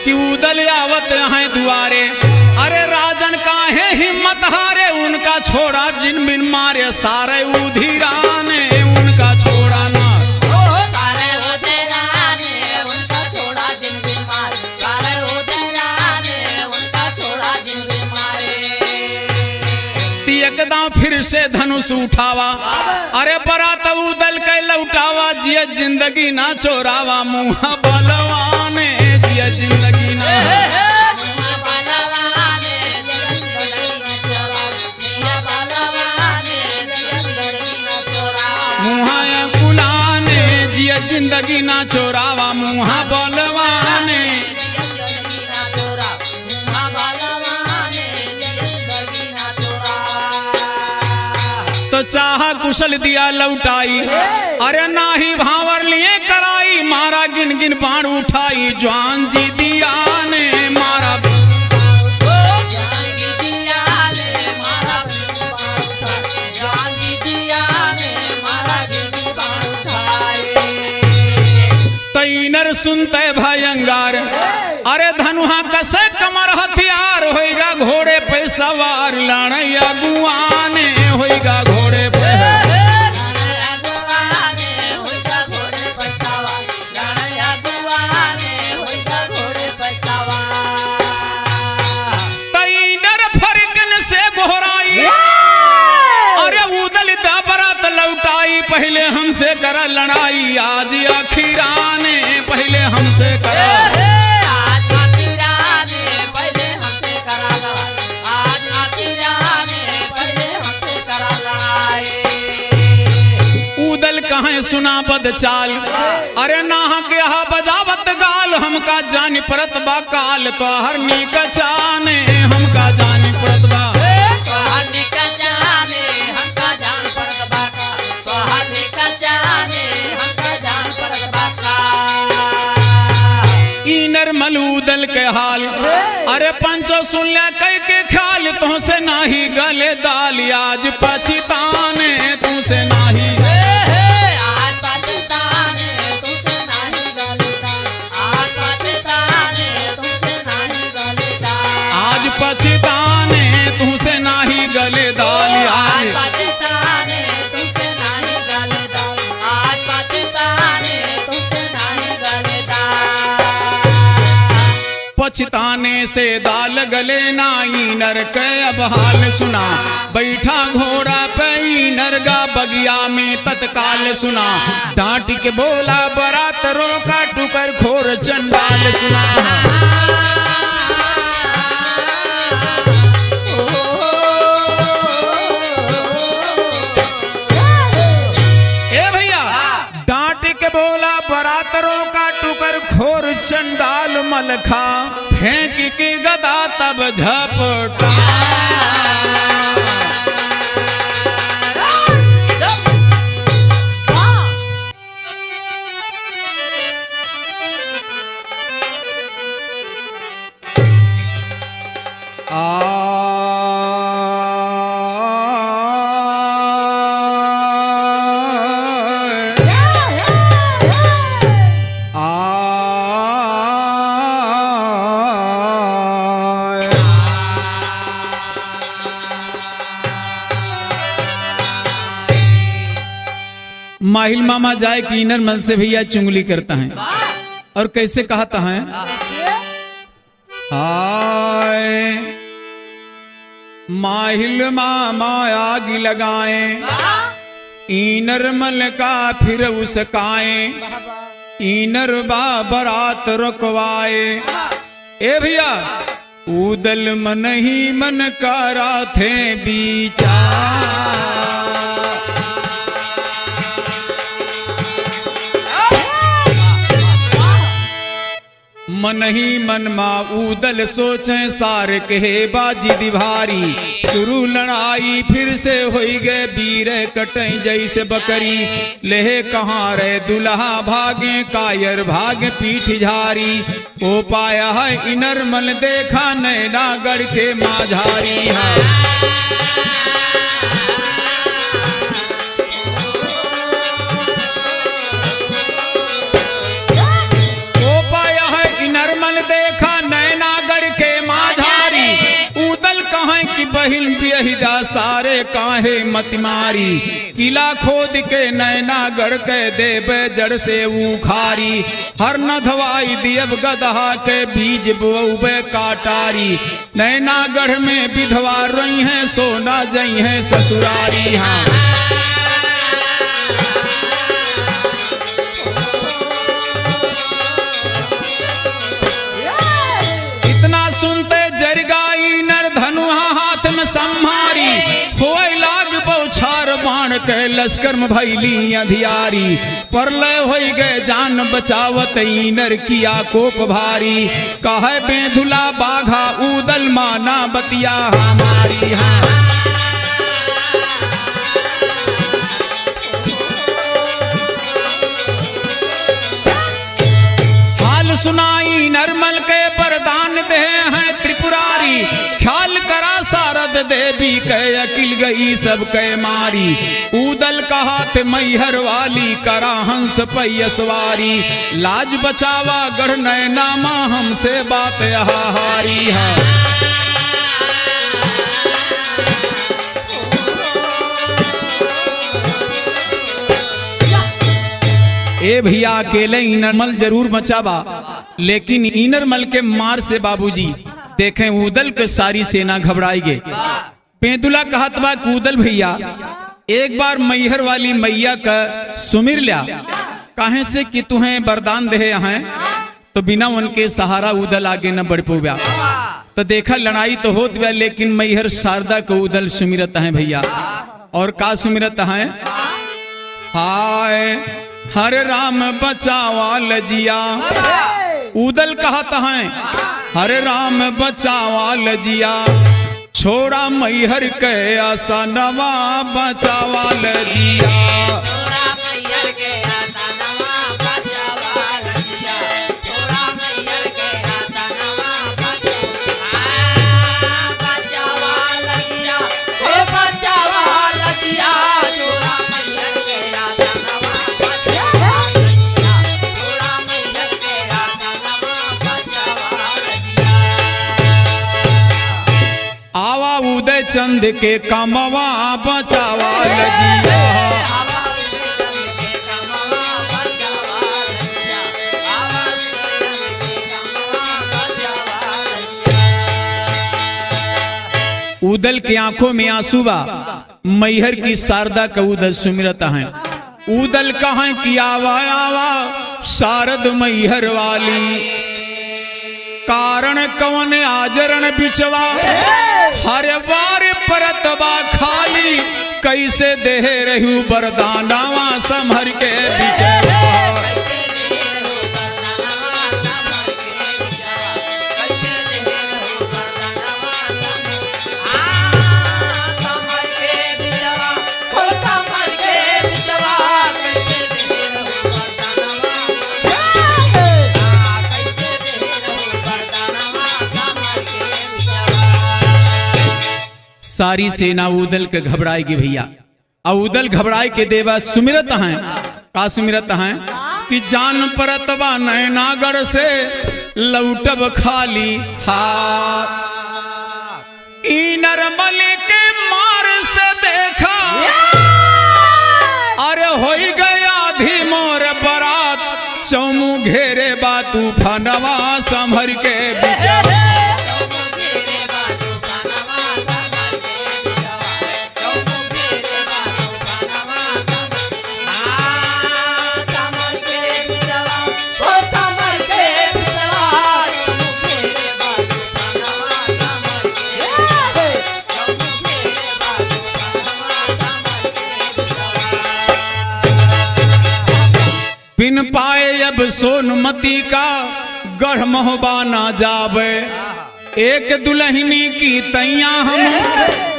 कि उदल आवत यहाँ दुआरे। अरे राजन काहे हिम्मत हारे, उनका छोड़ा जिन बिन मारे सारे उधिराने, उनका छोड़ा ना सारे उधिराने, उनका छोड़ा जिन बिन मारे, सारे उधिराने, उनका छोड़ा जिन बिन मारे। एकदम फिर से धनुष उठावा, अरे बरात उदल के लौटावा, जिया जिंदगी ना चोरावा, मुँह बलवाने जिया जिंदगी ना जिंदगी ना चोरावा, मुँह बलवाने। तो चाह कुशल दिया लौटाई, अरे नाही भावर लिए कराई, मारा गिन गिन बाण उठाई, जवान जी दिया ने मारा तैनर सुनते भयंगार, अरे धनुहा कसे कमर हथियार, होएगा घोड़े पे सवार, लड़ैया गुआने होएगा घोड़े पे तैनर फरकन से घोराई, अरे उदल बरात लौटाई, पहले हमसे करा लड़ाई, आज आखिराने पहले हमसे करा, आज आखिराने पहले हमसे करा लड़ाई, आज आखिराने पहले हमसे करा लड़ाई। उदल कहाँ सुना बद चाल, अरे नाह के हा बजावत गाल, हमका जानी परत बा काल, तो हर नीक चाने हमका जानी परत बा नरमल उदल के हाल, अरे पंचो सुन ले कई के ख्याल, तुमसे नाही गले दाल, आज पछताने तुमसे नाही, आज पछताने तुमसे नाही गले दाल, आज पछताने तुमसे नाही गले दाल, आज पछताने तुमसे नाही गले दाल, आज पछताने तुमसे नाही गले दाल, आज पछताने तुमसे नाही गले दाल। पछताने से दाल गले नाई, नर के अब हाल सुना, बैठा घोड़ा पे नरगा बगिया में तत्काल सुना, डांट के बोला बरात रोका, टुकर खोर चंडाल सुना। ए भैया डांट के बोला बरात रोका, टुकर खोर चंडाल मलखा, फेंक के गदा तब झपटा, माहिल मामा जाए कि इनर मन से भैया चुंगली करता है और कैसे कहता है, हाय माहिल मामा आग लगाए, इनर मल का फिर उसकाए, इनर बाबरात रुकवाए। ए भैया उदल मन ही मन करा थे विचार, मन ही मन मा उदल सोचे सार कहे बाजी दिभारी। शुरू लड़ाई फिर से होई गए वीर कटई जैसे बकरी। लेहे कहाँ रे दुल्हा भागे कायर भागे पीठ झारी। ओ पाया है इनरमल देखा नैनागढ़ के माझारी है। बहिन बियहिदा सारे काहे मत मारी। किला खोद के नैनागढ़ के देवे जड़ से उखारी। हर न धवाई दियब गदहा के बीज बोबे काटारी। नैनागढ़ में विधवा रोई है सोना जई है ससुरारी। हाँ इतना सुनते जरगाई नर धनुहा संहारी। होय लाग बौछार बाण के लश्कर में भैली अधियारी। परलय होई गए जान बचावत नर किया कोप भारी। कहे बेधुला बाघा उदल माना बतिया हमारी। हाँ हाल सुनाई नरमल के वरदान दे हैं त्रिपुरारी। ख्याल करा सारद देवी के अकिल गई सब के मारी। उदल का हाथ मैहर वाली करा हंस पैसवारी। लाज बचावा गढ़ नैनामा हमसे बात हारी है। ए भैया अकेले इनरमल जरूर बचावा, लेकिन इनरमल के मार से बाबूजी देखें उदल के सारी सेना घबराई गए। पेंदुला कहत बा उदल भैया एक बार मैहर वाली मैया का सुमिर लिया। काहे से कि तुम्हें वरदान दे हैं तो बिना उनके सहारा उदल आगे न बढ़ पा। तो देखा लड़ाई तो होत गया, लेकिन मैहर शारदा को उदल सुमिरत है भैया। और का सुमिरत है? हाय हर राम बचावा लजिया। उदल कहत है हर राम बचावा लजिया। छोड़ा मैहर के आसा नवा बचावा लजिया। उदय चंद के कमवा बचावा लजिया। उदल की आंखों में आंसू बा। मैहर की शारदा का उदल सुमिरत है। उदल कहाँ की आवा आवा शारद मैहर वाली। कारण कवन आजरण बिचवा हर बार परतबा खाली। कैसे देह रहू बरदानावा संभर के बिचवा। सारी सेना उदल के घबराएगी भैया। और उदल घबराए के देवा सुमिरत हैं। का सुमिरत हैं कि जान परतबा नैनागढ़ से लौटब खाली हाथ। इनरमल के मार से देखा अरे होई गया आधी मोर बरात। चौमू घेरे बा तूफानवा संभर के बिचवा। बिन पाए अब सोनमती का गढ़ महोबा ना जावे एक दुल्हनी की तैया हम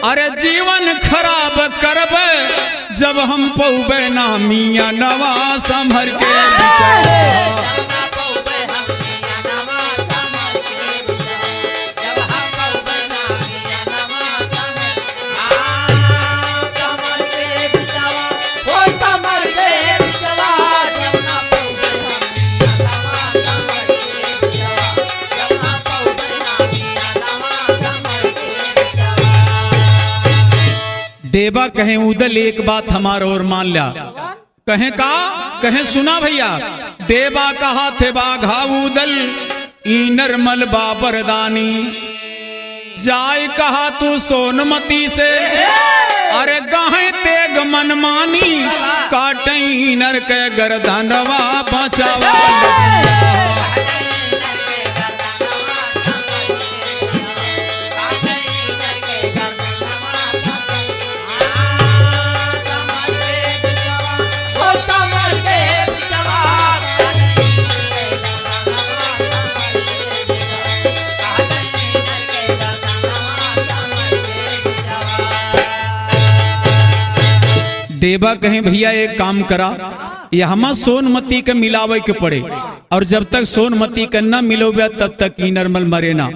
अरे जीवन खराब करबे जब हम पौबे ना मियाँ नवा संभर के बिचारा। देवा कहें उदल एक बात हमारा और मान लिया कहें का कहें सुना भैया देवा कहा थे बाघा उदल ई नरमल बाबरदानी जाय कहा तू सोनमती से अरे गाहे तेग मनमानी काटई नर के गर्दनवा बचावा। देवा कहें भैया एक काम करा ये हम सोनमती के मिलावे के पड़े और जब तक सोनमती के न मिलोबे तब तक की नरमल मरे ना।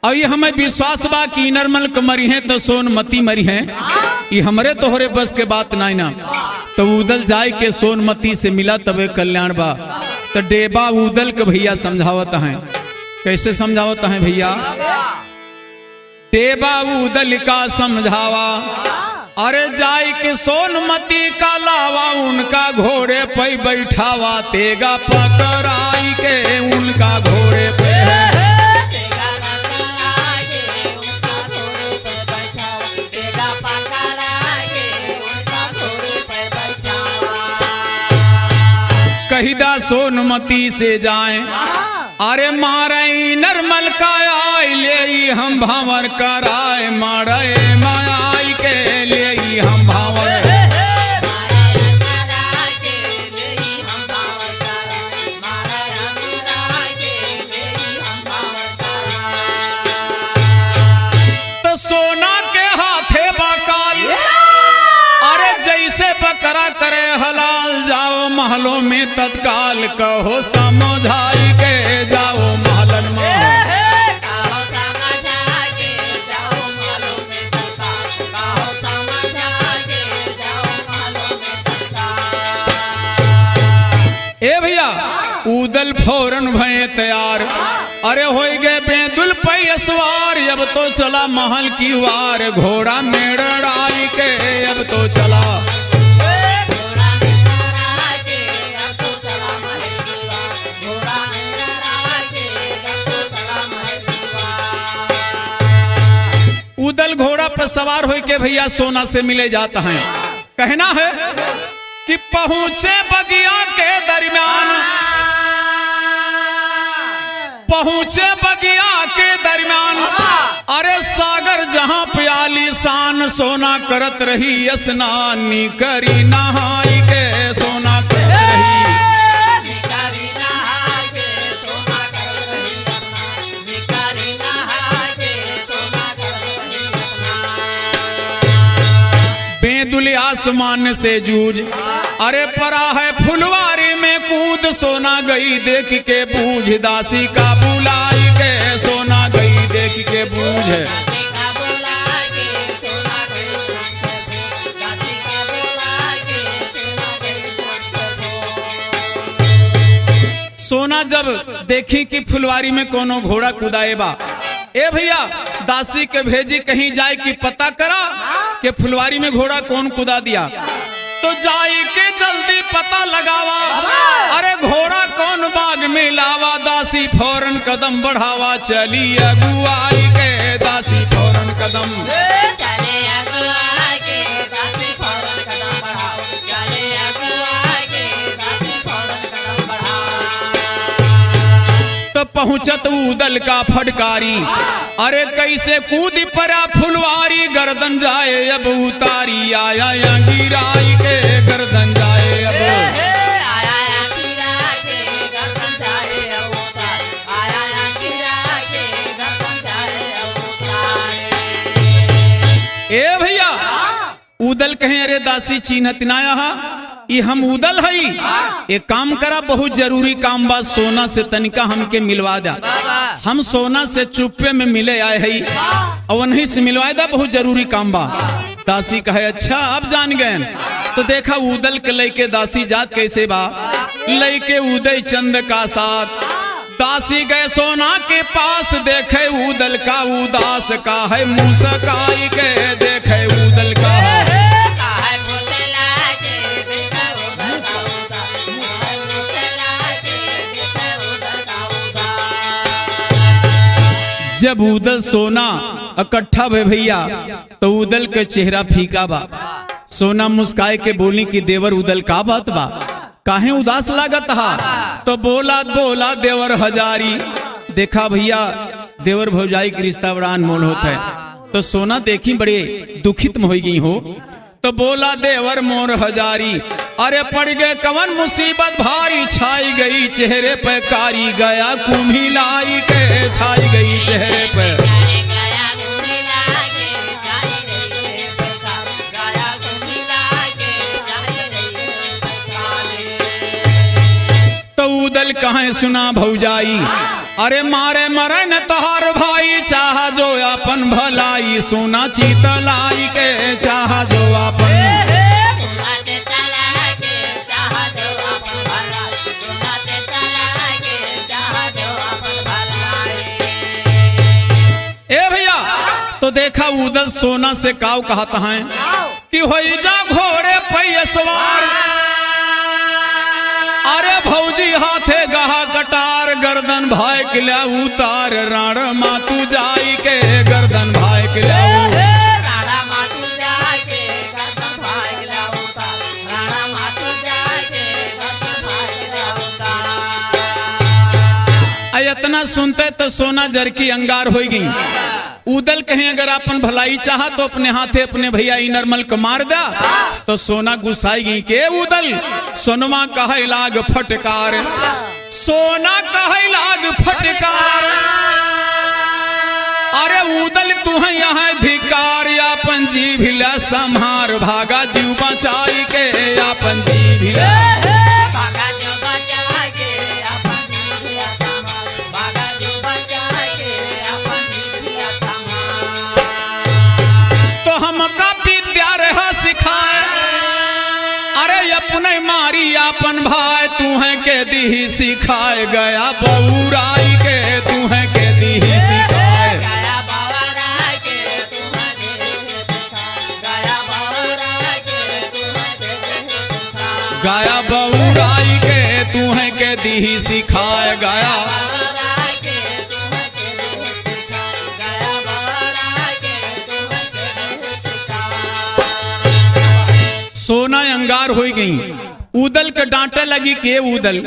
और ये हमें विश्वास बा कि नरमल के मरी है तो सोनमती मरी है ये हमरे तोहरे बस के बात नहीं ना। तो उदल जाए के सोनमती से मिला तबे कल्याण बा। तो देवा उदल के भैया समझावत हैं कैसे समझावत हैं भैया देवा उदल का समझावा अरे जाय के सोनमती का लावा उनका घोड़े पे बैठावा तेगा पकड़ाई के उनका घोड़े पे कहिदा सोनमती से जाए अरे मारे नरमल का आई ले हम भावर कराए मारे माई के ले हम भावर तो सोना के हाथे बकाल अरे जैसे बकरा करे हलाल जाओ महलों में तत्काल कहो समझाई के जाओ महलन में ए भैया उदल फौरन भये तैयार अरे हो गए बेदुल पे सवार अब तो चला महल की वार घोड़ा मेड़ाई के अब तो चला उदल घोड़ा पर सवार हो के भैया सोना से मिले जाता है। कहना है कि पहुंचे बगिया के दरमियान पहुंचे बगिया के दरमियान अरे सागर जहां प्याली शान सोना करत रही स्नान करी नहाई के सोना करत रही बेदुल आसमान से जूझ अरे परा है फुलवारी में कूद सोना गई देख के बूझ दासी का बुलाई के सोना गई देख के बूझ सोना जब देखी कि फुलवारी में कोनो घोड़ा कुदाए बा ए भैया दासी के भेजी कहीं जाए कि पता करा कि फुलवारी में घोड़ा कौन कुदा दिया। तो जाई के जल्दी पता लगावा अरे घोड़ा कौन बाग में लावा दासी फौरन कदम बढ़ावा चली अगुआई के दासी फौरन कदम तो पहुंचत उदल का फटकारी अरे कैसे कूद परा फुलवारी गर्दन जाए अब उतारी आया गिराई के गर्दन जाए अब ए भैया उदल कहे अरे दासी चिन्हत ना हा ये हम उदल हई एक काम करा बहुत जरूरी काम बा सोना से तनिका हमके मिलवा दा हम सोना से चुप्पे में मिले आए हई और नहीं से मिलवा दा बहुत जरूरी काम बा। दासी कहे अच्छा अब जान गए तो देखा उदल के लेके दासी जात कैसे बा लेके उदय चंद का साथ दासी गए सोना के पास देखे उदल का उदास का है मुस्काई के देखे उदल का जब उदल सोना इकट्ठा भे भैया तो उदल के चेहरा फीका बा। सोना मुस्काए के बोली कि देवर उदल का बात बा काहे उदास लागत हा तो बोला बोला देवर हजारी। देखा भैया देवर भौजाई के रिश्ता बड़ा अनमोल होता है तो सोना देखी बड़े दुखित में हो गई हो तो बोला देवर मोर हजारी अरे पड़ गए कवन मुसीबत भारी छाई गई चेहरे पे कारी गया कुम्हिलाई के छाई गई चेहरे पे। तो उदल कहाँ सुना भौजाई अरे मारे मरे न तोहार भाई चाह जो अपन भलाई सोना चीतलाई के चाह जो अपन। ए भैया तो देखा उदल सोना से काव कहता है कि होई जा घोड़े पे सवार अरे भौजी हाथे गहा कटार गर्दन भाई के लिया उतार राण मातू जाई के गर्दन भाई के लिया इतना सुनते तो सोना जर की अंगार हो गई। उदल कहे अगर अपन भलाई चाहा तो अपने हाथे अपने भैया नरमल को मार दा तो सोना गुस्साई गई के उदल सोनमा कहे लाग फटकार सोना कहे लाग फटकार अरे उदल तू है यहाँ धिकार अपन जीभ ला संहार भागा जीव बचाई के अपन जीभ ला सिखाए अरे अपने मारी अपन भाई तू है के दी सिखाए गया बउराई के तू है के दी सिखाए गया बउराई के तू है के दी सिखाए गया। सोना अंगार हो गई उदल के डांटे लगी के उदल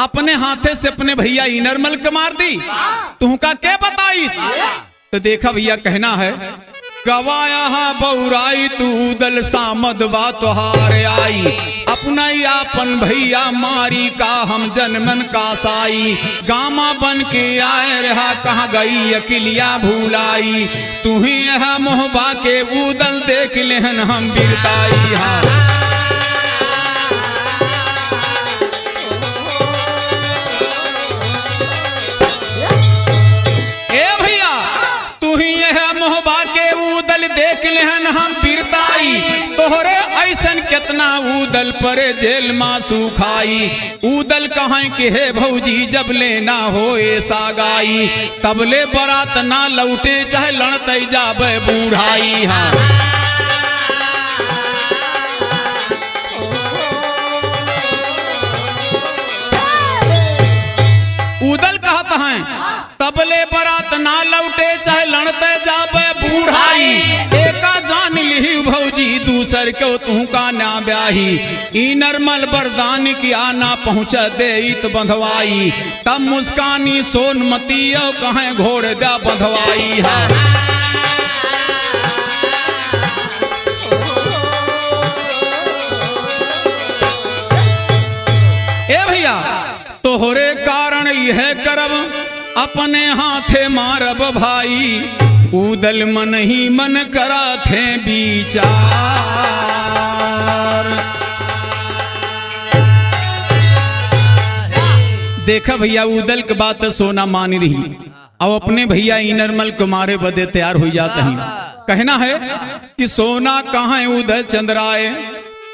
अपने हाथे से अपने भैया नरमल के मार दी तू का के बताइस। तो देखा भैया कहना है गवाया बउराई तू उदल सामद बा तोहार आई अपना अपन भैया मारी का हम जनमन का साई गामा बन के आए रहा कहाँ गई अकिलिया भूलाई तू ही यह मोहबा के उदल देख लेहन हम बिरताई हा। ए भैया तू ही यह मोहबा के उदल देख लेहन हम बिरताई तोहरे ऐसन कितना उदल पर जेल मासू खाई उदल कहाँ के हे भौजी जब लेना हो ऐसा गाई तब ले बरात ना लौटे चाहे लड़ते जाबे बूढ़ाई हा। उदल कहता है तबले बरात ना लौटे चाहे लड़ते जाबे बूढ़ाई एका जान ली भौजी दूसर को तू का ना ब्याही ई नरमल बरदान किया ना पहुँच दे इत बंधवाई तब मुस्कानी सोनमती कहे घोड़ दा बंधवाई है। ए भैया तोहरे कारण यह करब अपने हाथे मारब भाई उदल मन ही मन करा थे विचार। देखा भैया उदल के बात सोना मान रही, अब अपने भैया इनरमल को मारे बदे तैयार हो जाते हैं। कहना है कि सोना कहाँ उदल चंद्राए,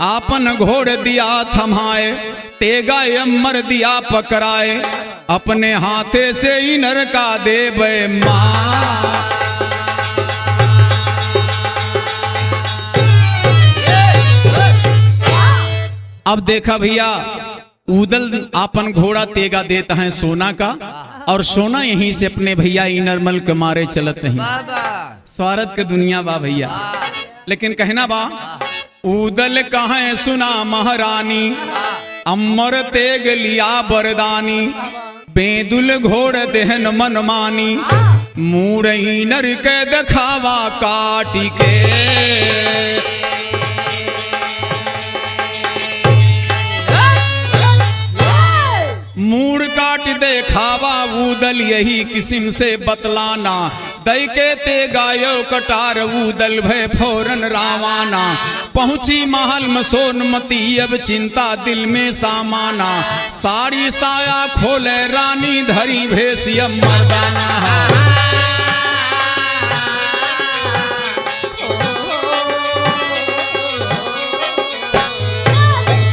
आपन घोड़ दिया थमाए, तेगा अमर दिया पकड़ाए, अपने हाथे से इनर का देवे मां। अब देखा भैया उदल आपन घोड़ा तेगा देता है सोना का, और सोना यहीं से अपने भैया इनरमल के मारे चलते हैं। स्वार्थ के दुनिया बा भैया, लेकिन कहना बा उदल कहाँ सुना महारानी, अमर तेग लिया बरदानी, बेदुल घोड़ देहन मनमानी, मूड़ इनर के दिखावा काटी के। मूड़ काट देखावा उदल यही किस्म से बतलाना, दई के ते गायो कटार उदल भय फौरन रावाना, पहुंची महल में सोनमती अब चिंता दिल में सामाना, साड़ी साया खोले रानी धरी भेसिया मर्दाना।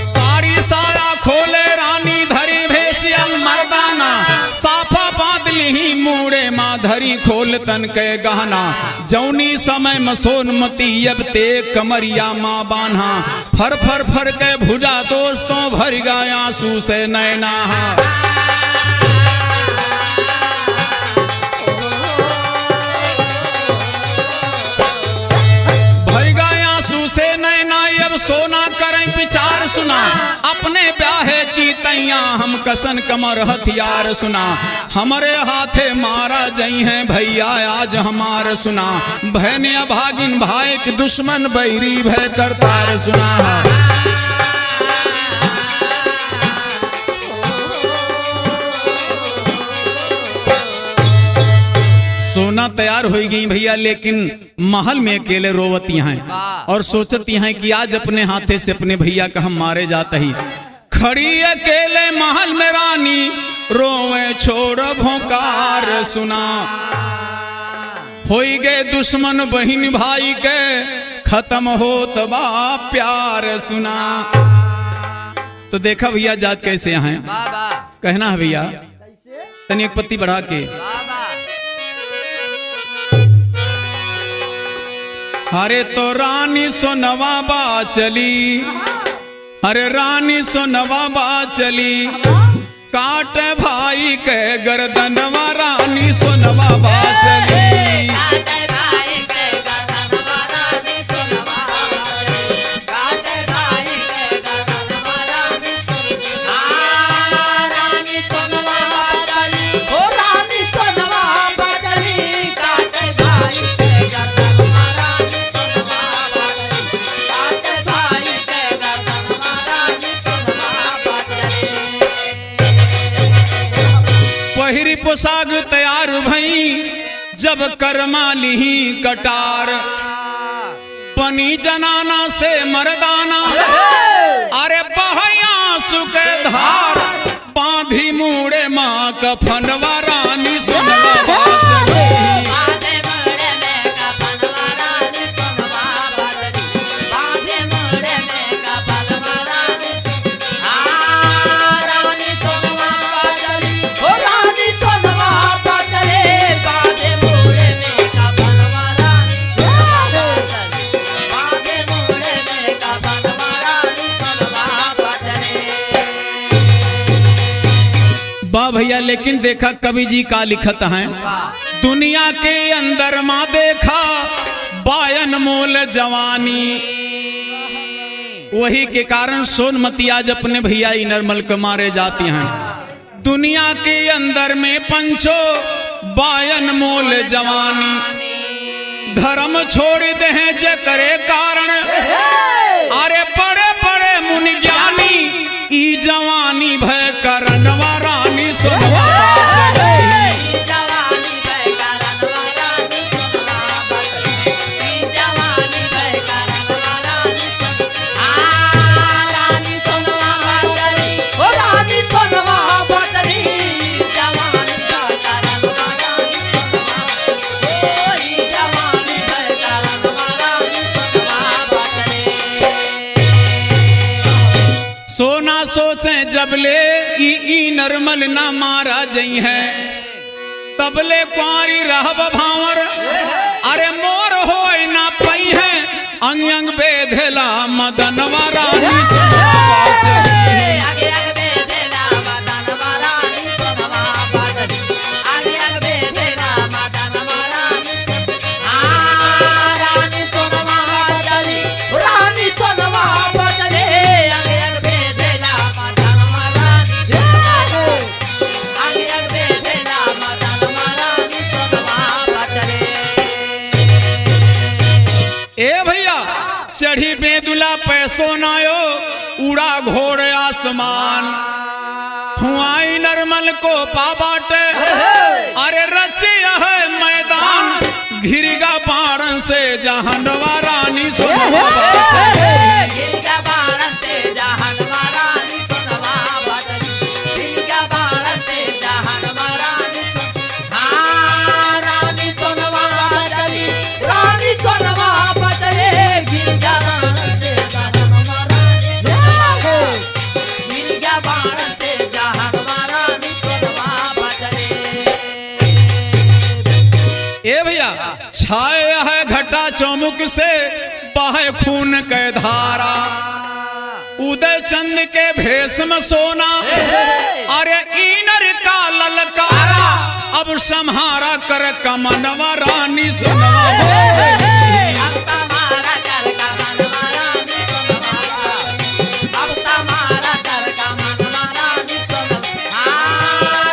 साड़ी साया खोले रानी धरी भेसिया मर्दाना, साफा बादली ही मूड़े माँ धरी खोल तन के गहना, जौनी समय में सोनमती अब ते कमरिया माँ बान्हा, फर फर फर के भुजा दोस्तों भर गया आंसू से नैना। भर गया आंसू से नैना अब सोना करें विचार सुना, अपने ब्याहे की तैया हम कसन कमर हथियार सुना, हमारे हाथे मारा जई हैं भैया आज हमार सुना, भैने अभागिन भाई के दुश्मन बैरी भय करतार सुना। सोना तैयार हो गई भैया, लेकिन महल में अकेले रोवती हैं और सोचती हैं कि आज अपने हाथे से अपने भैया का हम मारे जाते ही। खड़ी अकेले महल में रानी रोवे छोड़ भोकार सुना, होई गए दुश्मन बहन भाई के खत्म होत बा प्यार सुना। तो देखा भैया जात कैसे हैं, कहना है भैया तनी एक पत्ती बढ़ा के। अरे तो रानी सोनवा बा चली, अरे रानी सोनवा बा चली, काट भाई के गर्दनवा रानी सोनवा बा चली। पहिरी पोशाक तैयार भई जब करमाली कटार, पनी जनाना से मर्दाना, अरे बहया सुके धार, बांधी मूड़े माँ कफनवा रानी सोनवा बा चली। वाह भैया, लेकिन देखा कवि जी का लिखत हैं, दुनिया के अंदर माँ देखा बायन मोल जवानी, वही के कारण सोनमती आज अपने भैया इनरमल को मारे जाती हैं। दुनिया के अंदर में पंचो बायन मोल जवानी, धर्म छोड़ दे हैं जे करे कारण, अरे बड़े बड़े मुनि ज्ञानी ई जवानी भय करनवा रानी सोनवा बा चली। जबले ई नरमल ना मारा जई है तबले कुआरी रहब भावर अरे मोर होय ना पई है अंग अंग बेधेला मदनवा रानी सुनवा चली आगे आगे बेधेला मदनवा रानी सुनवा बदली आगे आगे बेधेला मदनवा रानी सुनवा बदली रानी सुनवा बदले आगे आगे बेधेला मदनवा रानी आगे आगे बेधेला मदनवा रानी सुनवा बदले। ए भैया चढ़ी बेदुला पैसो नायो उड़ा घोड़ आसमान हुआई नरमल को पाबाट अरे रचे है मैदान घिरगा बाण से जहनवा रानी सुनवा गिरगा बाण से जहनवा रानी सुनवा बदली गिरगा बाण से जहनवा रानी रानी सुनवा बदली रानी सुनवा बदले गिरगा बाण से जहनवा रानी गिरगा बाण से जहनवा रानी सुनवा बदले। ए भैया छाया है घटा चौमुख से बहे खून के धारा उदय चंद के भेष में सोना अरे इनर का ललकारा अब सम्हारा कर कमनवा रानी सुनवा अब तमारा कर कमनवा रानी सुनवा अब तमारा कर कमनवा रानी सुनवा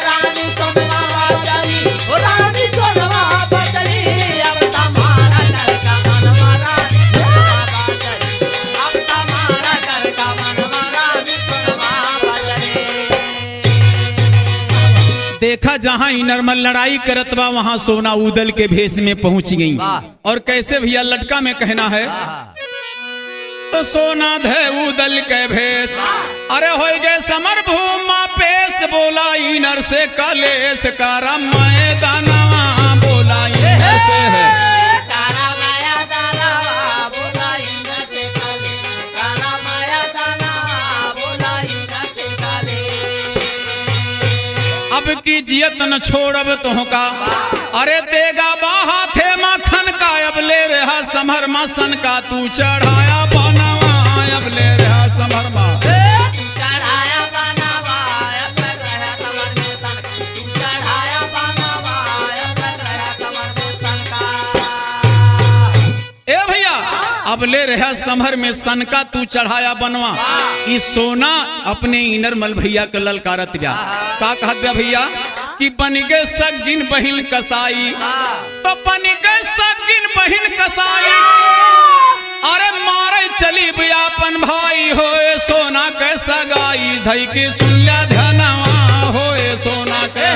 रानी सुनवा बदली रानी सुनवा बदली अब तमारा कर कमनवा रानी सुनवा बदली अब तमारा कर कमनवा रानी सुनवा बदली। देखा जहां नरमल लड़ाई करत बा वहां सोना उदल के भेष में पहुंच गई और कैसे भैया लटका में कहना है तो सोना धे उदल के भेष अरे हो गए समर भूमा पेश बोला इनर से कलेश कारा मैदानवा बोला इनर से है कारा माया दानवा बोला इनर से काले कारा माया दानवा बोला इनर से काले। अब की जियत न छोड़ब तोहका अरे देगा बाहा थे माखन का अब ले रहा समर मासन का तू चढ़ाया बनवा अब ले रहा समर मा चढ़ाया बनवा अब रहा कमर में सन तू चढ़ाया बनवा अब रहा कमर में सन का। ए भैया अब ले रहा समर में सन का तू चढ़ाया बनवा ई सोना अपने इनरमल भैया के ललकारत ब्या का कहत ब्या भैया कि बन गए सगिन बहिन कसाई तो बन गए सगिन बहिन कसाई अरे मारे चली बियापन भाई होए सोना के सगाई धई के सुनला धनवा होए सोना के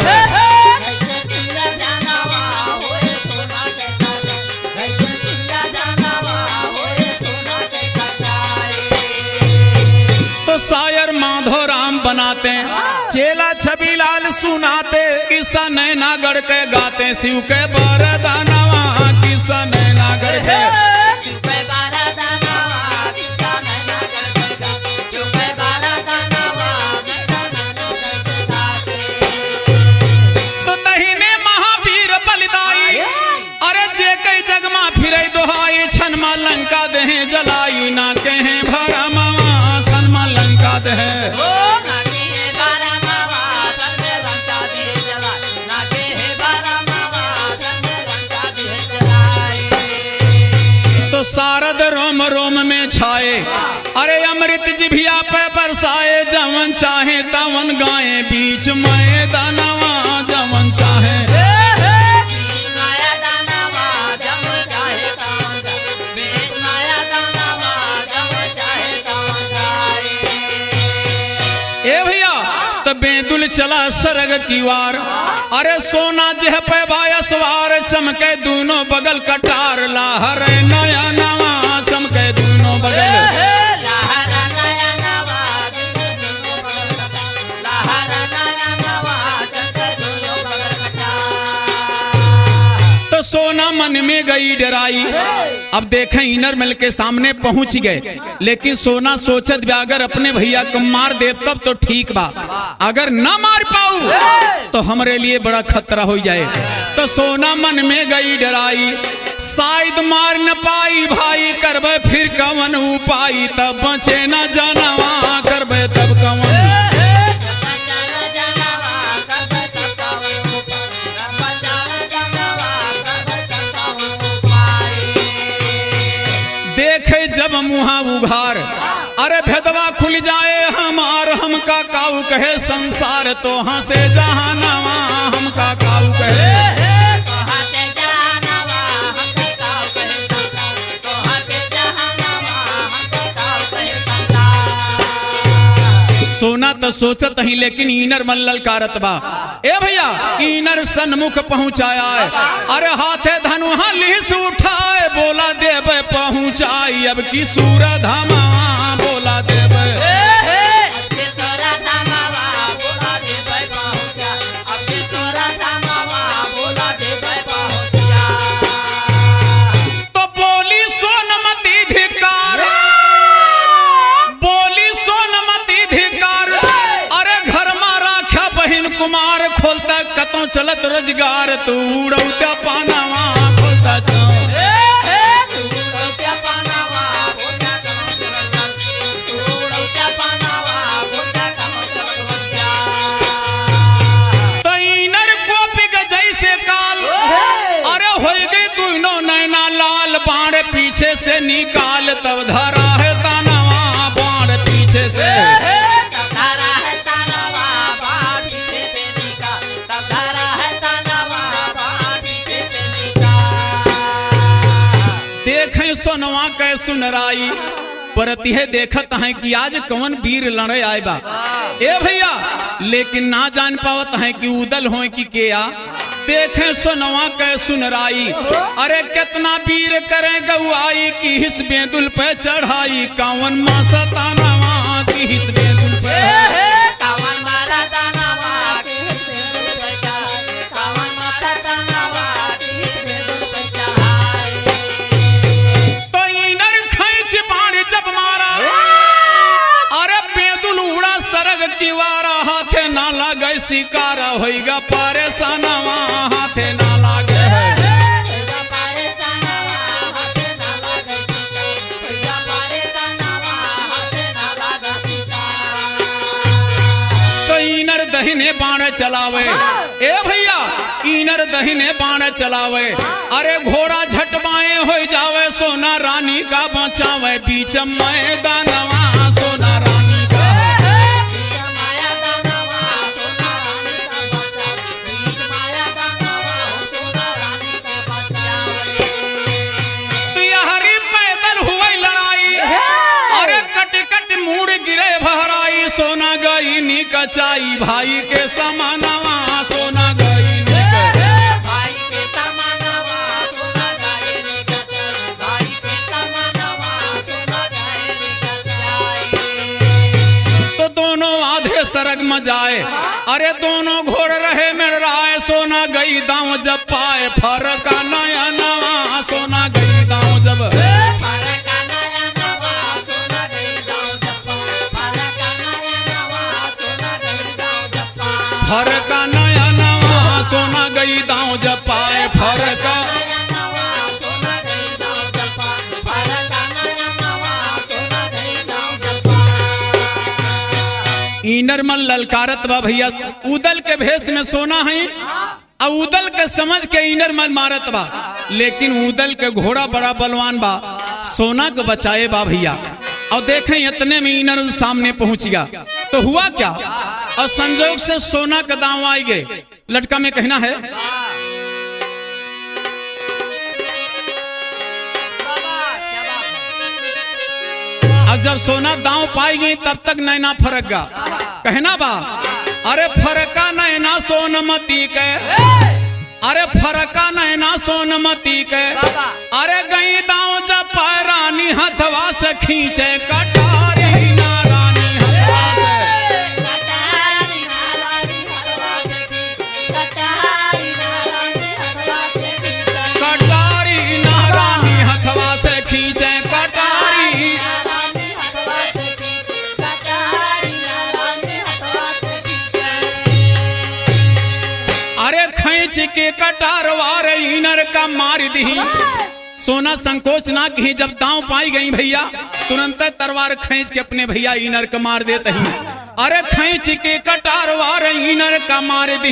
तो शायर माधो राम बनाते चेला छबीलाल सुनाते किस्सा नैनागढ़ के गाते शिव के बरदानवा किस्सा नैनागढ़ के तो दहिने महावीर बलिदाई अरे जे कई जगमा फिरे दोहाई छनमा लंका देहे जलाई ना कहे भरमवा छनमा लंका देहे तो शारद रोम रोम में छाए अरे अमृत जिभिया पे बरसाए जवन चाहे तवन गाए बीच मैदानवा जवन चाहे ए भैया तो बेदुल चला सरग की वार अरे सोना जह पे बायसवार चमके दोनों बगल कटार लाहर नया नवा चमके दोनों बगल तो सोना मन में गई डराई। अब देखें इनर मल के सामने पहुंच गए, लेकिन सोना सोचत भी अगर अपने भैया को मार दे तब तो ठीक बा, अगर ना मार पाऊ तो हमारे लिए बड़ा खतरा हो जाए। तो सोना मन में गई डराई, शायद मार न पाई भाई, करबे फिर कवन उपाय, तब बचे न जानवा, करबे तब कवन। देखे जब मुहा उघार, अरे भेदवा खुल जाए हमार, हमका काऊ कहे संसार, तो हंसे जहानवा, हमका काऊ कहे। सोना तो सोचत ही, लेकिन इनर मन ललकारत बा। ए भैया इनर सन्मुख पहुंचाया है, अरे हाथे धनुहा लिस उठाए, बोला देवे पहुंचाई, अब की सूरत हमा, बोला देवे। तो बोली सोनमती धिकार, बोली सोनमती धिकार, अरे घर में राखा बहिन कुमार, खोलता कतों चलत रोजगार, तू उड़ौता पानावा, खोलता तो इनर गोपिक जैसे काल, अरे हो गई दोनों नैना लाल, बाण पीछे से निकाल, तब धरा है तानवा, बाण पीछे से। देखें सोनवा कै सुनराई, परत यह देखत है कि आज कौन वीर लड़े आए बा। ए भैया लेकिन ना जान पावत है कि उदल हो कि केया। देखें सोनवा कै सुनराई, अरे कितना वीर करे गौआई, की हिस बेदुल पे चढ़ाई, कावन मासा तानवा, की हिस बेदुल पे। दीवारा हाथे ना लागे शिकारा, होइगा परेशानवा, हाथे ना लागे है। तो इनर दहिने बाण चलावे, ए भैया इनर दहिने बाण चलावे, अरे घोड़ा झटबाए हो जावे, सोना रानी का बचावे, बीच मैदानवा, सोना रानी का। सोना गई निकचाई, भाई के समानवा, सोना गई भाई के समानवा, सोना गई निकचाई, भाई के समानवा, सोना गई निकचाई। तो दोनों आधे सरग में जाए, अरे दोनों घोड़ रहे मिल रहा है, सोना गई दांव जब पाए, फरक नया नवा, सोना गई दांव जब। फरक नया नवा, सोना गई दांव जब पाए, फरक। इनर मन ललकारत बा भैया, उदल के भेष में सोना है, और उदल के समझ के इनर मन मारत बा, लेकिन उदल के घोड़ा बड़ा बलवान बा, सोना को बचाए बा भैया। और देखें इतने में इनर सामने पहुंच गया, तो हुआ क्या, और संजोग से सोना का दांव आई गए। लटका में कहना है, अब जब सोना दांव पाई गई तब तक नैना फरक गा, कहना बा, अरे फरका नैना सोनमती के, अरे फरका नैना सोनमती के, अरे गई दांव जब पाए, रानी हथवा से खींचे कटारी, ना रानी हथवा से। अरे खींच के कटारवार इनर का मार दी। सोना संकोच ना की, जब दांव पाई गई भैया तुरंत तलवार खींच के अपने भैया इनर का मार देते ही। अरे खींच के कटारवार इनर का मार दी,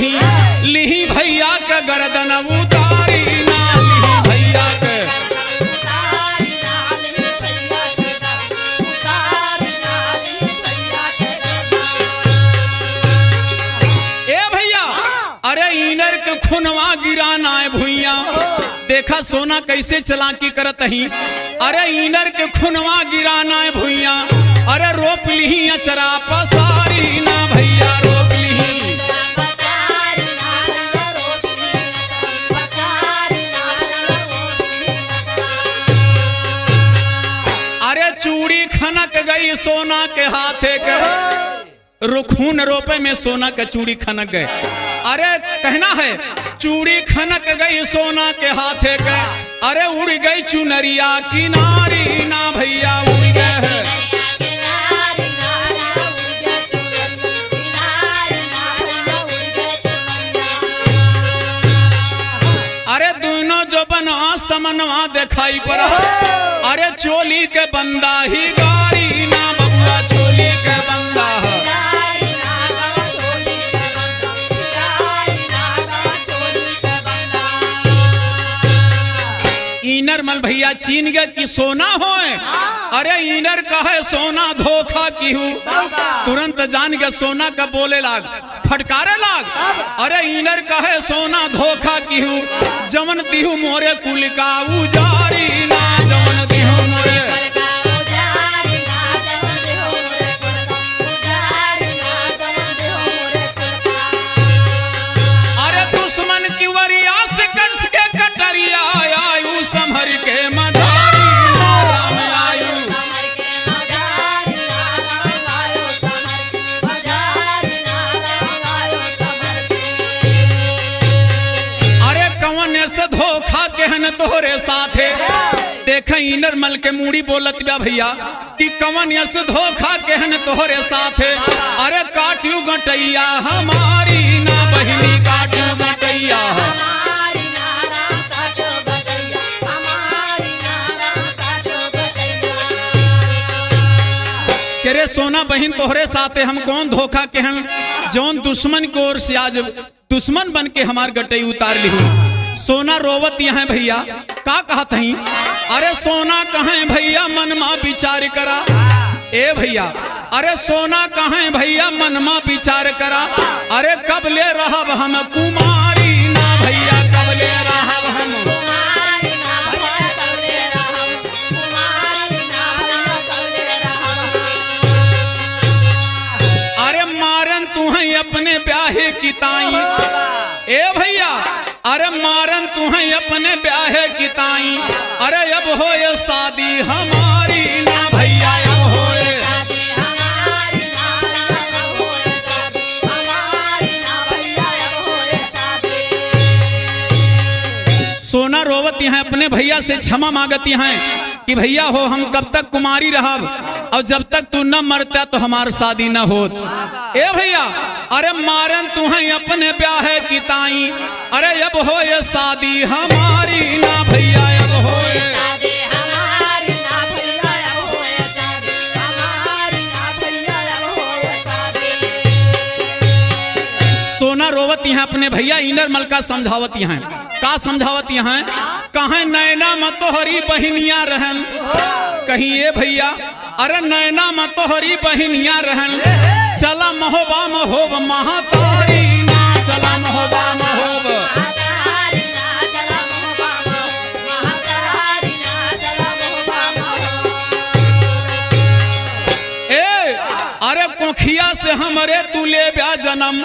लिही भैया का गर्दन उतारी ना, लिही भैया के इनर के खुनवा गिराना है भुइया। देखा सोना कैसे चलाकी करत ही। अरे इनर के खुनवा गिराना है भुइया। अरे रोप ली अचरा पसारी ना भैया, रोप ली। अरे चूड़ी खनक गई सोना के हाथे के, खून रोपे में सोना का चूड़ी खनक गए। अरे कहना है चूड़ी खनक गई सोना के हाथे के, अरे उड़ गई चुनरिया किनारी ना भैया, उड़ गए है। अरे दोनों जो बना समनवा दिखाई पड़ा, अरे चोली के बंदा ही गारी ना बबुआ, चोली के बंदा है। इनर मल भैया चीन गए कि सोना होए। अरे इनर कहे सोना धोखा की हूँ, तुरंत जान गए सोना का बोले लाग, फटकारे लाग। अरे इनर कहे सोना धोखा की हूँ, जमन दिहू मोरे कुल का उजारी ना, जमन दिहू मोरे। अरे दुश्मन की वरिया से कंस के कटरिया आयु संभर के मधारी ना, राम आयु। अरे कौन से धोखा कहन तोरे साथे। देख इनर मल के मूड़ी बोलत बा भैया कि कौन से धोखा कहन तोरे साथे। अरे काटियो गटैया हमारी ना बहिनी, काटियो गटैया। रे सोना बहन तोहरे साथे हम कौन धोखा कहन, जौन दुश्मन की ओर से आज दुश्मन बन के हमार गटई उतार ली। सोना रोवत यहाँ भैया का कहत हई। अरे सोना कहे भैया मन मा विचार करा, ए भैया। अरे सोना कहे भैया मन मा विचार करा, अरे कब ले रहब हम कुमारी ना भैया, कब ले रहब हम। अपने ब्याहे की ताई, ए भैया। अरे मारन तुम्हें अपने ब्याहे की ताई, अरे अब हो ये शादी हमारी ना भैया, अब हो ये। सोना रोवती हैं अपने भैया से क्षमा मांगती हैं कि भैया हो हम कब तक कुमारी रहब, और जब तक तू न मरता तो हमार शादी न होत। ए भैया अरे मारन तुम्हें अपने ब्याह की ताई, अरे अब हो ये शादी हमारी ना भैया, अब हो ये। सोना रोवती हैं अपने भैया इनर मलका समझावती हैं, का समझावती हैं। कहें नैना मत तोहरी बहिनिया रहन, कहीं ये भैया अरे नैना मत तोहरी बहिनिया रहन, चला महोबा महोब महातारी ना, चला महोबा महोब। ए अरे कोखिया से हमरे तू ले ब्या जन्म,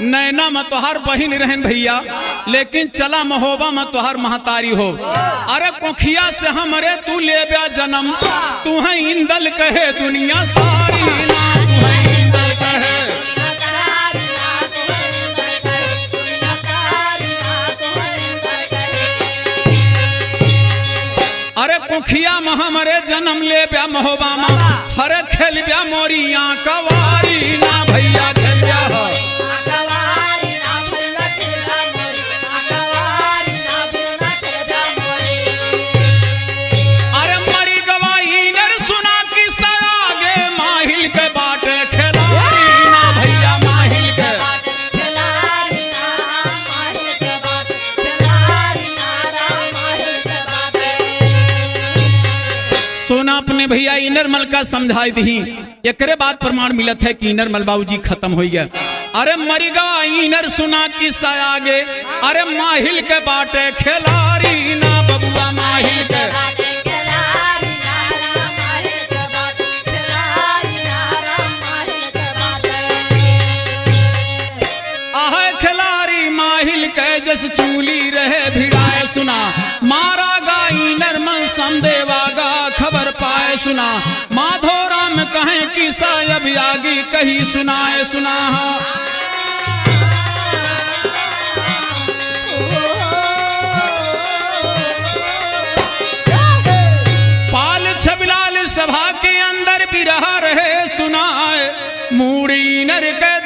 नैना में तोहार बहिन रहन भैया, लेकिन चला महोबा में तोहार महतारी हो। अरे कोखिया से हमरे तू ले ब्या जन्म, तू है इंदल कहे दुनिया सारी ना, तू है इंदल कहे। अरे कोखिया में हमरे जन्म ले ब्या महोबा में, हरे खेल ब्या मोरिया कवारी ना भैया, खेल ब्या हो। अपने भैया इनरमल का समझाई दी। एकरे बाद प्रमाण मिलत है कि इनरमल बाबूजी खत्म हो गया। अरे मरिगा इनर सुना किस्सा आगे, अरे माहिल के बाटे खिलाड़ी ना बबुआ माहिल के जस चूली रहे भिड़ाए सुना, मारा गाई नरमन समदेवा गा खबर पाए सुना, माधो राम कहें कि सायब आगी कही सुनाए सुना। पाल छबिलाल सभा के अंदर भी रहा रहे सुनाए, मूड़ी नर के